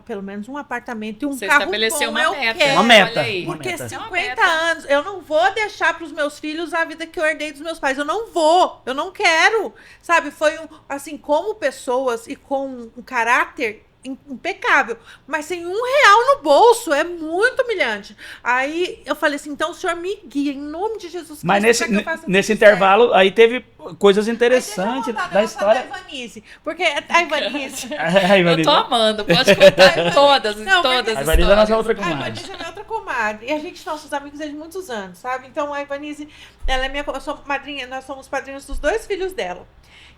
pelo menos um apartamento e um Você carro estabeleceu bom uma eu meta. quero. Uma meta. Olha aí. Uma Porque meta. 50 anos, eu não vou deixar para os meus filhos a vida que eu herdei dos meus pais. Eu não vou, eu não quero. Sabe, foi assim, como pessoas e com um caráter impecável, mas sem R$1 no bolso, é muito humilhante. Aí eu falei assim, então o senhor me guia, em nome de Jesus Cristo. Mas pra que eu faça nesse tudo certo. intervalo, aí teve coisas Aí interessantes deixa eu contar o da negócio história. da Ivanice, porque a Ivanice... A Eu tô amando, pode contar todas, Não, todas A as Ivanice é a nossa histórias. outra A comadre. Ivanice é minha outra comadre. E a gente, nossos amigos desde muitos anos, sabe? Então a Ivanice, ela é eu sou madrinha, nós somos padrinhos dos 2 filhos dela.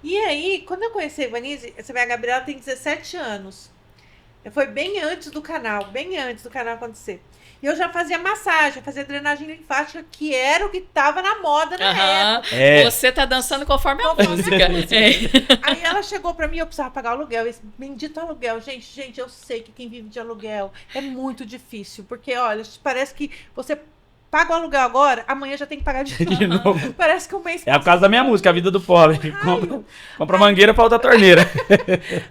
E aí, quando eu conheci a Ivanice, você vê, a Gabriela tem 17 anos. Foi bem antes do canal acontecer. E eu já fazia massagem, fazia drenagem linfática, que era o que tava na moda na Aham. época. É. Você tá dançando conforme a Conforme a música. música. É. Aí ela chegou pra mim, eu precisava pagar aluguel. Esse bendito aluguel. Gente, eu sei que quem vive de aluguel é muito difícil. Porque, olha, parece que você paga o aluguel agora, amanhã já tem que pagar de novo. De novo. Parece que o mês É a casa da minha música, a vida do pobre. Compra mangueira pra outra torneira.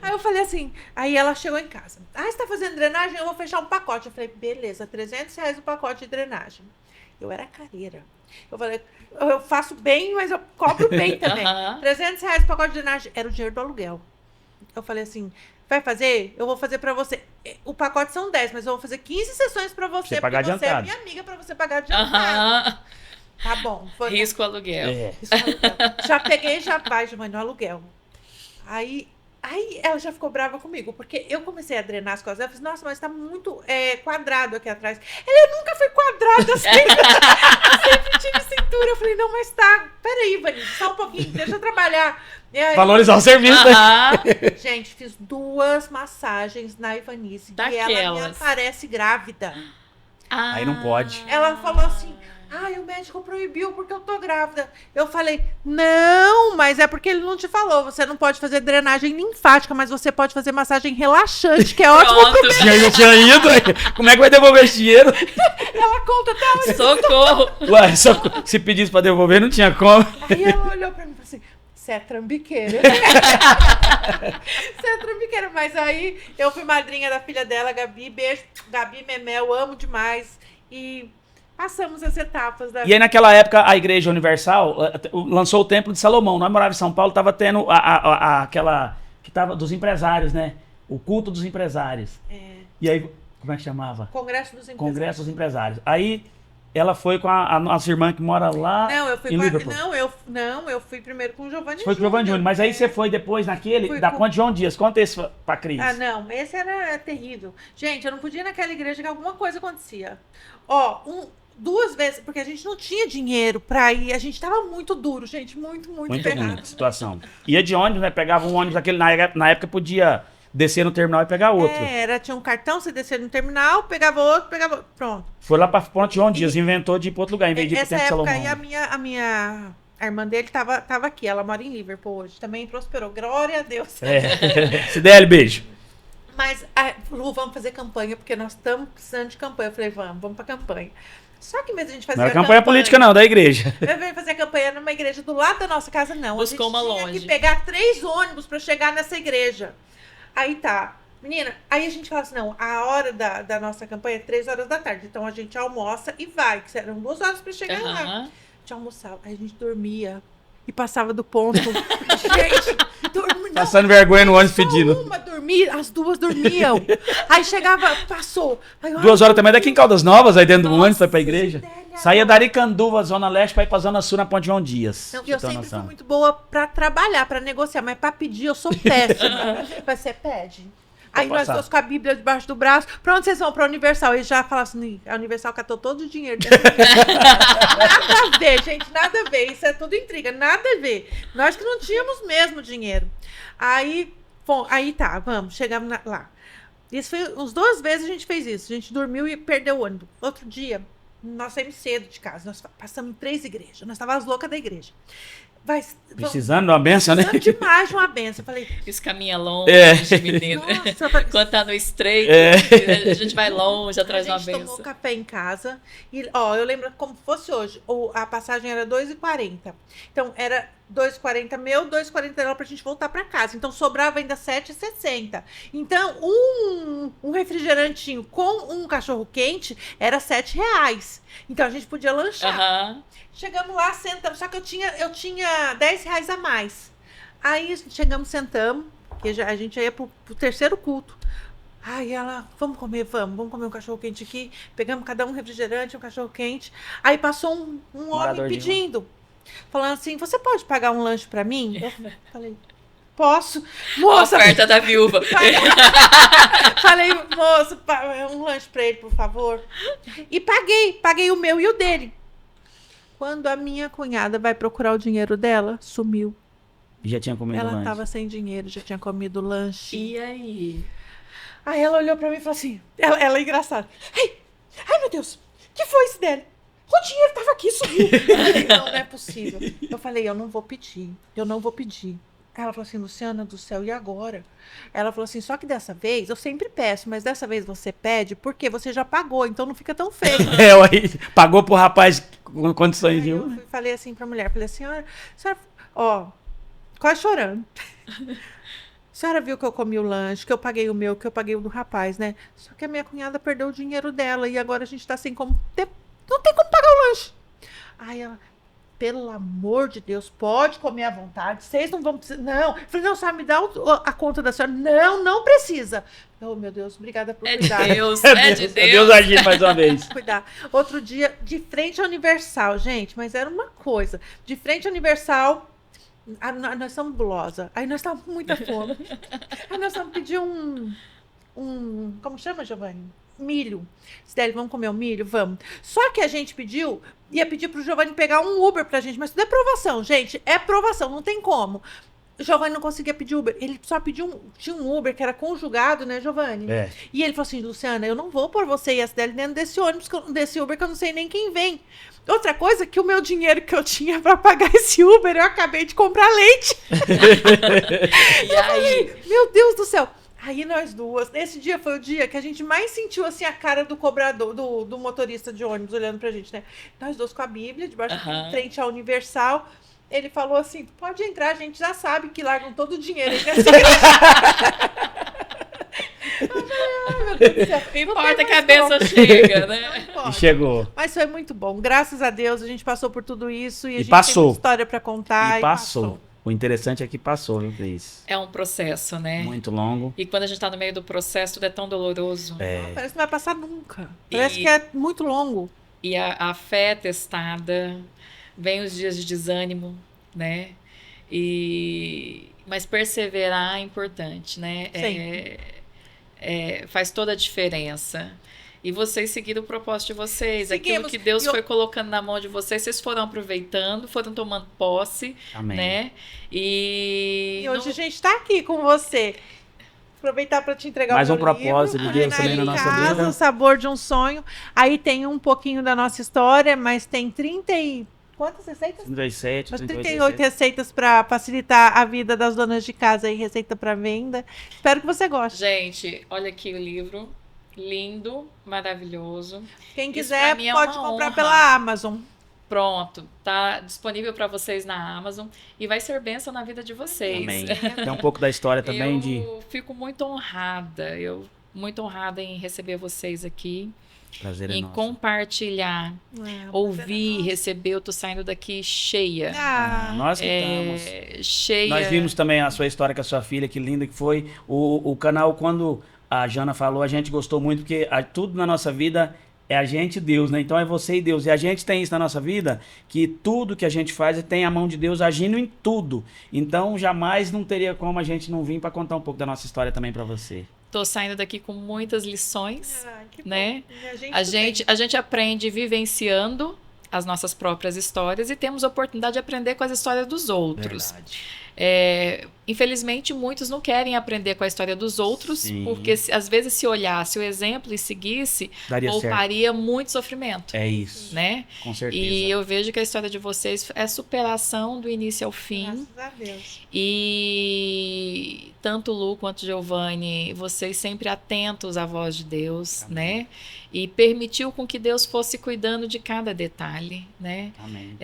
Aí eu falei assim, aí ela chegou em casa. Ah, você tá fazendo drenagem? Eu vou fechar um pacote. Eu falei, beleza, R$300 o pacote de drenagem. Eu era careira. Eu falei, eu faço bem, mas eu cobro bem também. Aham. R$300 o pacote de drenagem. Era o dinheiro do aluguel. Eu falei assim, vai fazer? Eu vou fazer pra você. O pacote são 10, mas eu vou fazer 15 sessões pra você. Você pagar porque você é adiantado. minha amiga pra você pagar adiantado. Aham. Tá bom. Foi, Risco aluguel. É. isso é aluguel. Já peguei, já vai, Giovanni, no aluguel. Aí ela já ficou brava comigo, porque eu comecei a drenar as costas. Ela falou, nossa, mas tá muito quadrado aqui atrás. Eu nunca fui quadrada, eu sempre tive cintura. Eu falei, não, mas tá. Peraí, Vanessa, só um pouquinho, deixa eu trabalhar. E aí, Valorizar o serviço, né? Aham. gente, fiz 2 massagens na Ivanice. E ela me Daquelas. aparece grávida. Aí não pode. Ela falou assim, o médico proibiu porque eu tô grávida. Eu falei, não, mas é porque ele não te falou. Você não pode fazer drenagem linfática, mas você pode fazer massagem relaxante, que é ótimo. Pronto. E aí eu tinha ido, aí, como é que vai devolver esse dinheiro? Ela conta até hoje. Socorro. Ué, só se pedisse pra devolver, não tinha como. Aí ela olhou pra mim e falou assim, você é trambiqueira. Você é trambiqueira. Mas aí eu fui madrinha da filha dela, Gabi. Beijo, Gabi Memel, amo demais. E passamos as etapas da E aí naquela época a Igreja Universal lançou o Templo de Salomão. Nós morávamos em São Paulo, tava tendo aquela que tava dos empresários, né? O culto dos empresários. E aí, como é que chamava? Congresso dos Empresários. Congresso dos Empresários. Aí ela foi com a nossa irmã que mora lá Não, eu fui em com Liverpool. eu fui primeiro com o Giovanni Foi com o Giovanni Júnior, mas aí você foi depois naquele, Fui da com- Ponte João Dias. Conta isso pra Cris. Ah, não, esse era terrível. Gente, eu não podia ir naquela igreja que alguma coisa acontecia. Ó, duas vezes, porque a gente não tinha dinheiro pra ir, a gente tava muito duro, gente, muito Muito ferrado. ruim a situação. Ia de ônibus, né? Pegava um ônibus daquele, na época podia descer no terminal e pegar outro. Tinha um cartão, você descia no terminal, pegava outro, pronto. Foi lá pra Ponte João Dias, inventou de ir pra outro lugar, em vez de ir pro Essa Templo época Salomão. aí, a irmã dele tava aqui, ela mora em Liverpool hoje, também prosperou, glória a Deus. Cideli, beijo. Mas, Lu, vamos fazer campanha, porque nós estamos precisando de campanha. Eu falei, vamos pra campanha. Só que mesmo a gente fazia Não era campanha política não, da igreja. Eu veio fazer campanha numa igreja do lado da nossa casa, não. Buscou uma a gente tinha longe. que pegar 3 ônibus pra chegar nessa igreja. Aí tá. Menina, aí a gente fala assim, não, a hora da nossa campanha é 3 horas da tarde. Então a gente almoça e vai, que eram 2 horas pra chegar lá. A Aham. gente almoçava, aí a gente dormia e passava do ponto. Gente, dormia. Passando vergonha no ônibus pedindo. Uma dormia, as duas dormiam. Aí chegava, passou. Aí, 2 horas também daqui em Caldas Novas, aí dentro do ônibus, foi pra igreja. Cidélia. Saía da Aricanduva, Zona Leste, pra ir pra Zona Sul, na Ponte João Dias. Não, Pra eu você ter uma sempre fui noção. muito boa pra trabalhar, pra negociar, mas pra pedir eu sou péssima. Mas você pede. Aí nós passar. dois com a Bíblia debaixo do braço. Pra onde vocês vão? Pra Universal. Eles já falaram assim, a Universal catou todo o dinheiro dela. Nada a ver, gente, nada a ver. Isso é tudo intriga, nada a ver. Nós que não tínhamos mesmo dinheiro. Aí, bom, aí tá, vamos, chegamos lá. Isso foi uns 2 vezes a gente fez isso. A gente dormiu e perdeu o ônibus. Outro dia, nós saímos cedo de casa. Nós passamos em 3 igrejas. Nós estávamos loucas da igreja. Precisando de uma benção, né? Precisando demais de uma benção. Eu falei, Isso caminha longe, menina. nossa, eu falei, Quando tá no estreito, a gente vai longe atrás de a uma gente tomou benção. café em casa. E, ó, eu lembro como fosse hoje. A passagem era 2,40. Então, era 2,40 meu, 2,40 dela pra gente voltar pra casa. Então, sobrava ainda 7,60. Então, um refrigerantinho com um cachorro quente era R$7. Então, a gente podia lanchar. Aham. Chegamos lá, sentamos. Só que eu tinha R$10 a mais. Aí chegamos, sentamos. Que a gente ia pro 3º culto. Aí ela, vamos comer um cachorro quente aqui. Pegamos cada um refrigerante, um cachorro quente. Aí passou um homem Morador de pedindo. Falando assim, você pode pagar um lanche pra mim? Eu falei, posso. Moça, Oferta da viúva. falei, moço, um lanche pra ele, por favor. E paguei o meu e o dele. Quando a minha cunhada vai procurar o dinheiro dela, sumiu. Já tinha comido Ela lanche. tava sem dinheiro, já tinha comido lanche. E aí? Aí ela olhou pra mim e falou assim, ela é engraçada. Ai, meu Deus, que foi isso dele? O dinheiro tava aqui, sumiu. Eu falei, não é possível. Eu falei, eu não vou pedir. Ela falou assim, Luciana do céu, e agora? Ela falou assim, só que dessa vez, eu sempre peço, mas dessa vez você pede porque você já pagou, então não fica tão feio. Aí pagou pro rapaz com condições Aí de... eu falei assim pra mulher, falei, senhora, ó, quase chorando. A senhora viu que eu comi o lanche, que eu paguei o meu, que eu paguei o do rapaz, né? Só que a minha cunhada perdeu o dinheiro dela e agora a gente tá sem como não tem como pagar o lanche. Aí ela, pelo amor de Deus, pode comer à vontade, vocês não vão precisar, não. Eu falei, não, sabe, me dá a conta da senhora. Não precisa. Oh, meu Deus, obrigada por É de cuidar. Deus, é de É Deus. Deus agindo mais uma vez. Cuidar. Outro dia, de frente à Universal, gente, mas era uma coisa. De frente à Universal, nós estamos gulosa. Aí nós estávamos com muita fome. Aí nós estávamos pedindo como chama, Giovanni? Milho. Cidélia, vamos comer o milho? Vamos. Só que a gente ia pedir pro Giovanni pegar um Uber pra gente, mas tudo é provação, gente. É provação, não tem como. O Giovanni não conseguia pedir Uber. Ele só tinha um Uber que era conjugado, né, Giovanni? É. E ele falou assim, Luciana, eu não vou pôr você e a Cidélia dentro desse ônibus, desse Uber, que eu não sei nem quem vem. Outra coisa, que o meu dinheiro que eu tinha pra pagar esse Uber, eu acabei de comprar leite. E aí? Meu Deus do céu. Aí nós duas, esse dia foi o dia que a gente mais sentiu assim a cara do cobrador, do motorista de ônibus olhando pra gente, né? Nós dois com a Bíblia, debaixo Aham. frente à Universal. Ele falou assim, pode entrar, a gente já sabe que largam todo o dinheiro aí nessa igreja. Ai, meu Deus do céu. Não Não importa tem que a mais benção como. chega, né? Pode. E chegou. Mas foi muito bom. Graças a Deus a gente passou por tudo isso e a gente passou. tem muita história pra contar. E passou. O interessante é que passou, viu, Cris? É um processo, né? Muito longo. E quando a gente tá no meio do processo, tudo é tão doloroso. Parece que não vai passar nunca. Parece E- que é muito longo. E a fé é testada, vem os dias de desânimo, né? Mas perseverar é importante, né? Sim. Faz toda a diferença. E vocês seguiram o propósito de vocês. Aquilo Seguimos. que Deus E eu- foi colocando na mão de vocês, vocês foram aproveitando, foram tomando posse, Amém. né? E hoje a gente está aqui com você. Aproveitar para te entregar Mais o um meu propósito livro, de Deus Renata também na em nossa Casa, vida. O Sabor de um Sonho. Aí tem um pouquinho da nossa história, mas tem 30 e... Quantas receitas? 37, Umas 38 38 receitas para facilitar a vida das donas de casa e receita para venda. Espero que você goste. Gente, olha aqui o livro. Lindo, maravilhoso. Quem Isso quiser pra mim é pode uma comprar honra. pela Amazon. Pronto, tá disponível para vocês na Amazon e vai ser bênção na vida de vocês. Amém. Tem um pouco da história também Eu fico muito honrada, em receber vocês aqui, Prazer é em nosso. compartilhar, ouvir, receber. Eu tô saindo daqui cheia. Nós que estamos. Cheia. Nós vimos também a sua história com a sua filha, que linda que foi. O canal, quando a Jana falou, a gente gostou muito, porque tudo na nossa vida é a gente e Deus, né? Então é você e Deus. E a gente tem isso na nossa vida, que tudo que a gente faz tem a mão de Deus agindo em tudo. Então jamais não teria como a gente não vir para contar um pouco da nossa história também para você. Tô saindo daqui com muitas lições, Que né? bom. E A gente aprende vivenciando as nossas próprias histórias e temos a oportunidade de aprender com as histórias dos outros. Verdade. Infelizmente, muitos não querem aprender com a história dos outros, Sim. porque às vezes se olhasse o exemplo e seguisse, Daria pouparia muito sofrimento, É isso. né? Com certeza. E eu vejo que a história de vocês é superação do início ao fim. Graças a Deus. E tanto Lu quanto Giovanni, vocês sempre atentos à voz de Deus, Amém. né? E permitiu com que Deus fosse cuidando de cada detalhe, né? Amém.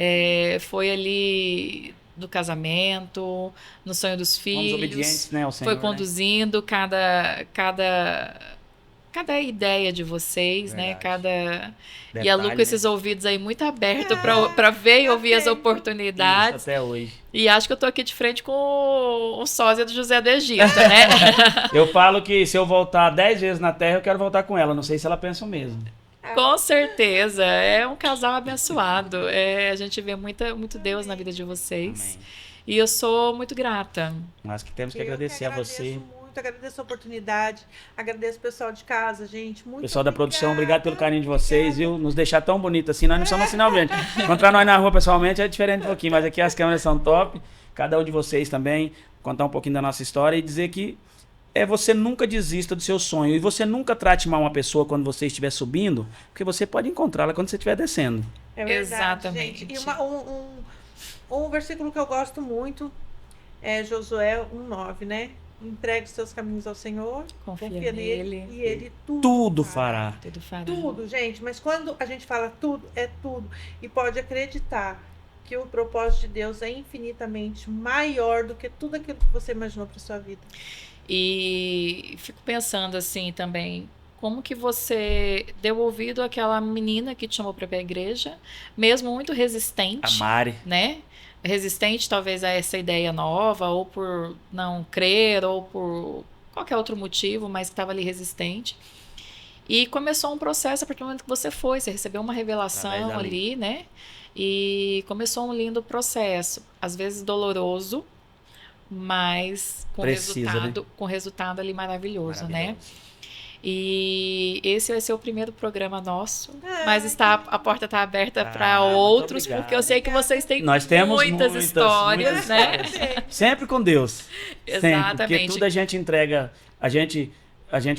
Foi ali do casamento, no sonho dos Fomos filhos, obedientes, né, ao Senhor, foi conduzindo cada ideia de vocês, né? Verdade. E a Lu Detalhe, com esses ouvidos aí muito abertos para ver e ouvir as atento. oportunidades. Isso, até hoje. E acho que eu tô aqui de frente com o sósia do José do Egito, né? Eu falo que se eu voltar 10 vezes na Terra, eu quero voltar com ela. Não sei se ela pensa o mesmo. Com certeza. É um casal abençoado. A gente vê muito Deus na vida de vocês. Amém. E eu sou muito grata. Nós que temos que Eu agradecer a você. agradeço muito, agradeço a oportunidade, agradeço o pessoal de casa, gente. Muito Pessoal da produção, obrigada. obrigado pelo carinho de vocês, viu? Nos deixar tão bonito assim. Nós não somos assim, não, gente. Encontrar nós na rua pessoalmente é diferente um pouquinho, mas aqui as câmeras são top. Cada um de vocês também, contar um pouquinho da nossa história e dizer que você nunca desista do seu sonho. E você nunca trate mal uma pessoa quando você estiver subindo, porque você pode encontrá-la quando você estiver descendo. É verdade, Exatamente. gente. E um versículo que eu gosto muito é Josué 1:9, né? Entregue os seus caminhos ao Senhor, Confia nele. e Ele Tudo fará. Tudo fará. Tudo, gente. Mas quando a gente fala tudo, é tudo. E pode acreditar que o propósito de Deus é infinitamente maior do que tudo aquilo que você imaginou para sua vida. E fico pensando assim também, como que você deu ouvido àquela menina que te chamou para ir pra igreja, mesmo muito resistente, A Mari. né? Resistente talvez a essa ideia nova, ou por não crer, ou por qualquer outro motivo, mas que estava ali resistente. E começou um processo a partir do momento que você foi, você recebeu uma revelação Através dali. ali, né? E começou um lindo processo, às vezes doloroso, mas Precisa, com resultado ali maravilhoso, né? Maravilhoso. E esse vai ser o primeiro programa nosso, Ai, mas a porta está aberta para muito outros, obrigado. porque eu sei que vocês têm Nós temos muitas histórias, muitas né? histórias. Sempre com Deus. Sempre, porque Exatamente. tudo a gente entrega. A gente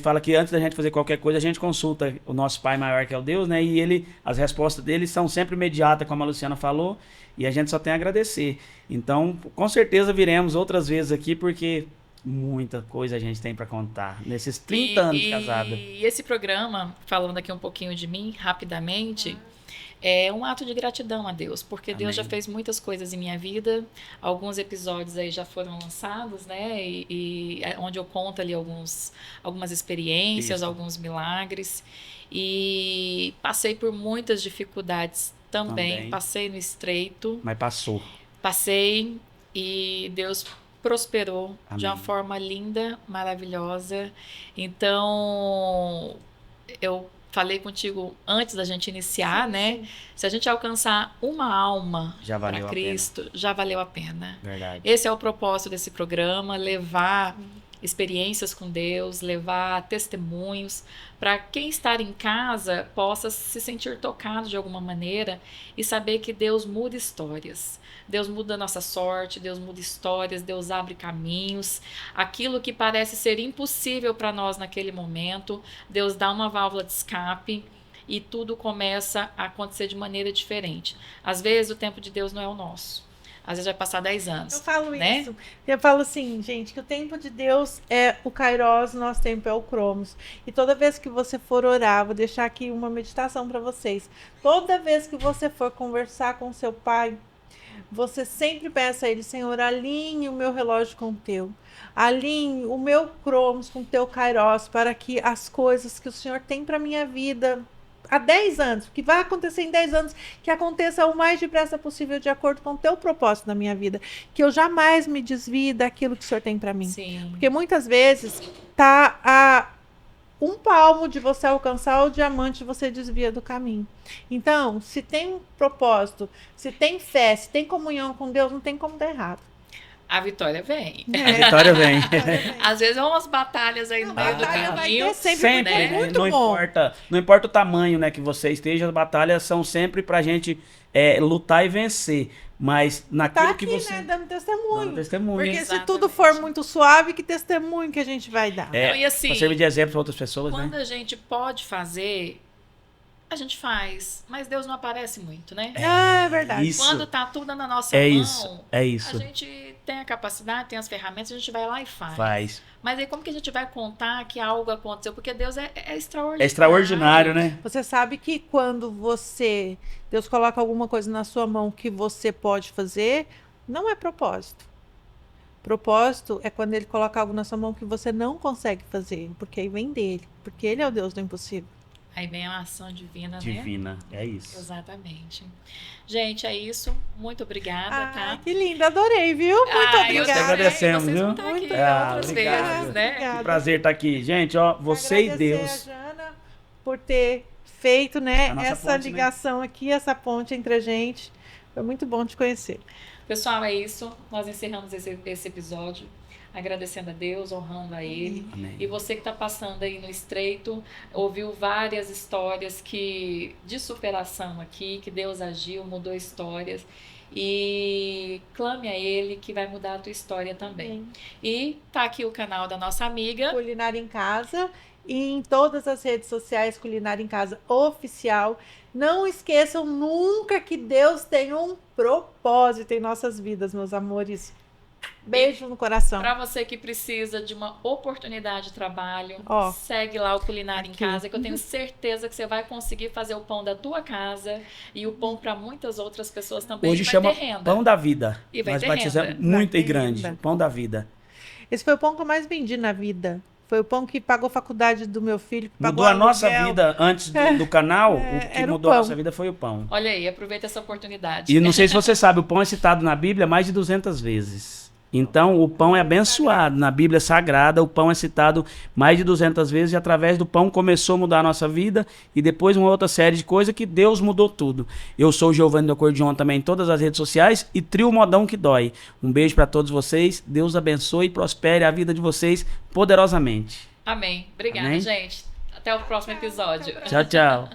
fala que antes da gente fazer qualquer coisa, a gente consulta o nosso Pai maior, que é o Deus, né? E as respostas dele são sempre imediatas, como a Luciana falou, e a gente só tem a agradecer. Então, com certeza viremos outras vezes aqui, porque muita coisa a gente tem para contar nesses 30 anos de casada. E esse programa, falando aqui um pouquinho de mim, rapidamente, é um ato de gratidão a Deus, porque Deus já Amém. fez muitas coisas em minha vida, alguns episódios aí já foram lançados, né, onde eu conto ali algumas experiências, Isso. alguns milagres, e passei por muitas dificuldades também. Também. Passei no estreito, Mas passou. passei e Deus prosperou de uma Amém. forma linda, maravilhosa. Então, eu falei contigo antes da gente iniciar, né? Se a gente alcançar uma alma Já valeu para a Cristo, já valeu a pena. Verdade. Esse é o propósito desse programa, levar experiências com Deus, levar testemunhos, para quem estar em casa possa se sentir tocado de alguma maneira e saber que Deus muda histórias. Deus muda a nossa sorte, Deus muda histórias, Deus abre caminhos. Aquilo que parece ser impossível para nós naquele momento, Deus dá uma válvula de escape e tudo começa a acontecer de maneira diferente. Às vezes o tempo de Deus não é o nosso. Às vezes vai passar 10 anos. Eu falo né? isso. Eu falo assim, gente, que o tempo de Deus é o Kairos, nosso tempo é o Cromos. E toda vez que você for orar, vou deixar aqui uma meditação para vocês. Toda vez que você for conversar com seu pai, você sempre peça a ele, Senhor, alinhe o meu relógio com o teu. Alinhe o meu Cromos com o teu Kairos, para que as coisas que o Senhor tem para minha vida há 10 anos, o que vai acontecer em 10 anos, que aconteça o mais depressa possível de acordo com o teu propósito na minha vida, que eu jamais me desvie daquilo que o Senhor tem para mim. Sim. Porque muitas vezes tá a um palmo de você alcançar o diamante, você desvia do caminho. Então, se tem um propósito, se tem fé, se tem comunhão com Deus, não tem como dar errado. A vitória vem. A vitória vem. Às vezes há umas batalhas aí no meio do batalha vai caminho. ter sempre, porque é né? muito não bom. não importa o tamanho, né, que você esteja, as batalhas são sempre pra gente lutar e vencer. Mas naquilo Tá que aqui, você... né, dando testemunho. Dando testemunho. Porque se Exatamente. tudo for muito suave, que testemunho que a gente vai dar? É, Não, e assim, pra servir de exemplo para outras pessoas, quando né? a gente pode fazer, a gente faz. Mas Deus não aparece muito, né? É verdade. Isso. Quando tá tudo na nossa É mão, isso, é isso. a gente tem a capacidade, tem as ferramentas, a gente vai lá e faz. Faz. Mas aí como que a gente vai contar que algo aconteceu? Porque Deus é extraordinário. É extraordinário, né? Você sabe que quando Deus coloca alguma coisa na sua mão que você pode fazer, não é propósito. Propósito é quando ele coloca algo na sua mão que você não consegue fazer, porque aí vem dele, porque ele é o Deus do impossível. Aí vem a ação divina, né? Divina, é isso. Exatamente. Gente, é isso. Muito obrigada, tá? Que lindo, adorei, viu? Muito Eu obrigada. te agradecemos, Vocês viu? vão estar aqui Muito outras obrigado. vezes, né? Obrigada. Que prazer estar aqui. Gente, ó, você e Agradecer Deus. a Jana por ter feito, né, A nossa essa ponte, né? ligação aqui, essa ponte entre a gente. Foi muito bom te conhecer. Pessoal, é isso. Nós encerramos esse episódio. Agradecendo a Deus, honrando a Ele. Amém. E você que está passando aí no estreito, ouviu várias histórias de superação aqui, que Deus agiu, mudou histórias. E clame a Ele que vai mudar a tua história também. E tá aqui o canal da nossa amiga. Culinária em Casa e em todas as redes sociais, Culinária em Casa Oficial. Não esqueçam nunca que Deus tem um propósito em nossas vidas, meus amores. Beijo no coração. Para você que precisa de uma oportunidade de trabalho, Ó, segue lá o Culinária em aqui. Casa, que eu tenho certeza que você vai conseguir fazer o pão da tua casa e o pão para muitas outras pessoas também. Hoje e vai chama ter renda. Pão da Vida. E vai Nós ter batizamos renda. muito Vai e ter grande. renda. Pão da Vida. esse foi o pão que eu mais vendi na vida. Foi o pão que pagou a faculdade do meu filho. Que Mudou pagou a nossa aluguel. vida antes do canal. O que era o mudou a pão. nossa vida foi o pão. Olha aí, aproveita essa oportunidade. E não sei se você sabe, o pão é citado na Bíblia mais de 200 vezes. Então, o pão é abençoado. Na Bíblia Sagrada, o pão é citado mais de 200 vezes. E através do pão começou a mudar a nossa vida. E depois uma outra série de coisas que Deus mudou tudo. Eu sou o Giovanni do Acordeon também em todas as redes sociais. E Trio Modão que Dói. Um beijo para todos vocês. Deus abençoe e prospere a vida de vocês poderosamente. Amém. Obrigada, Amém. gente. Até o próximo episódio. Tchau, tchau.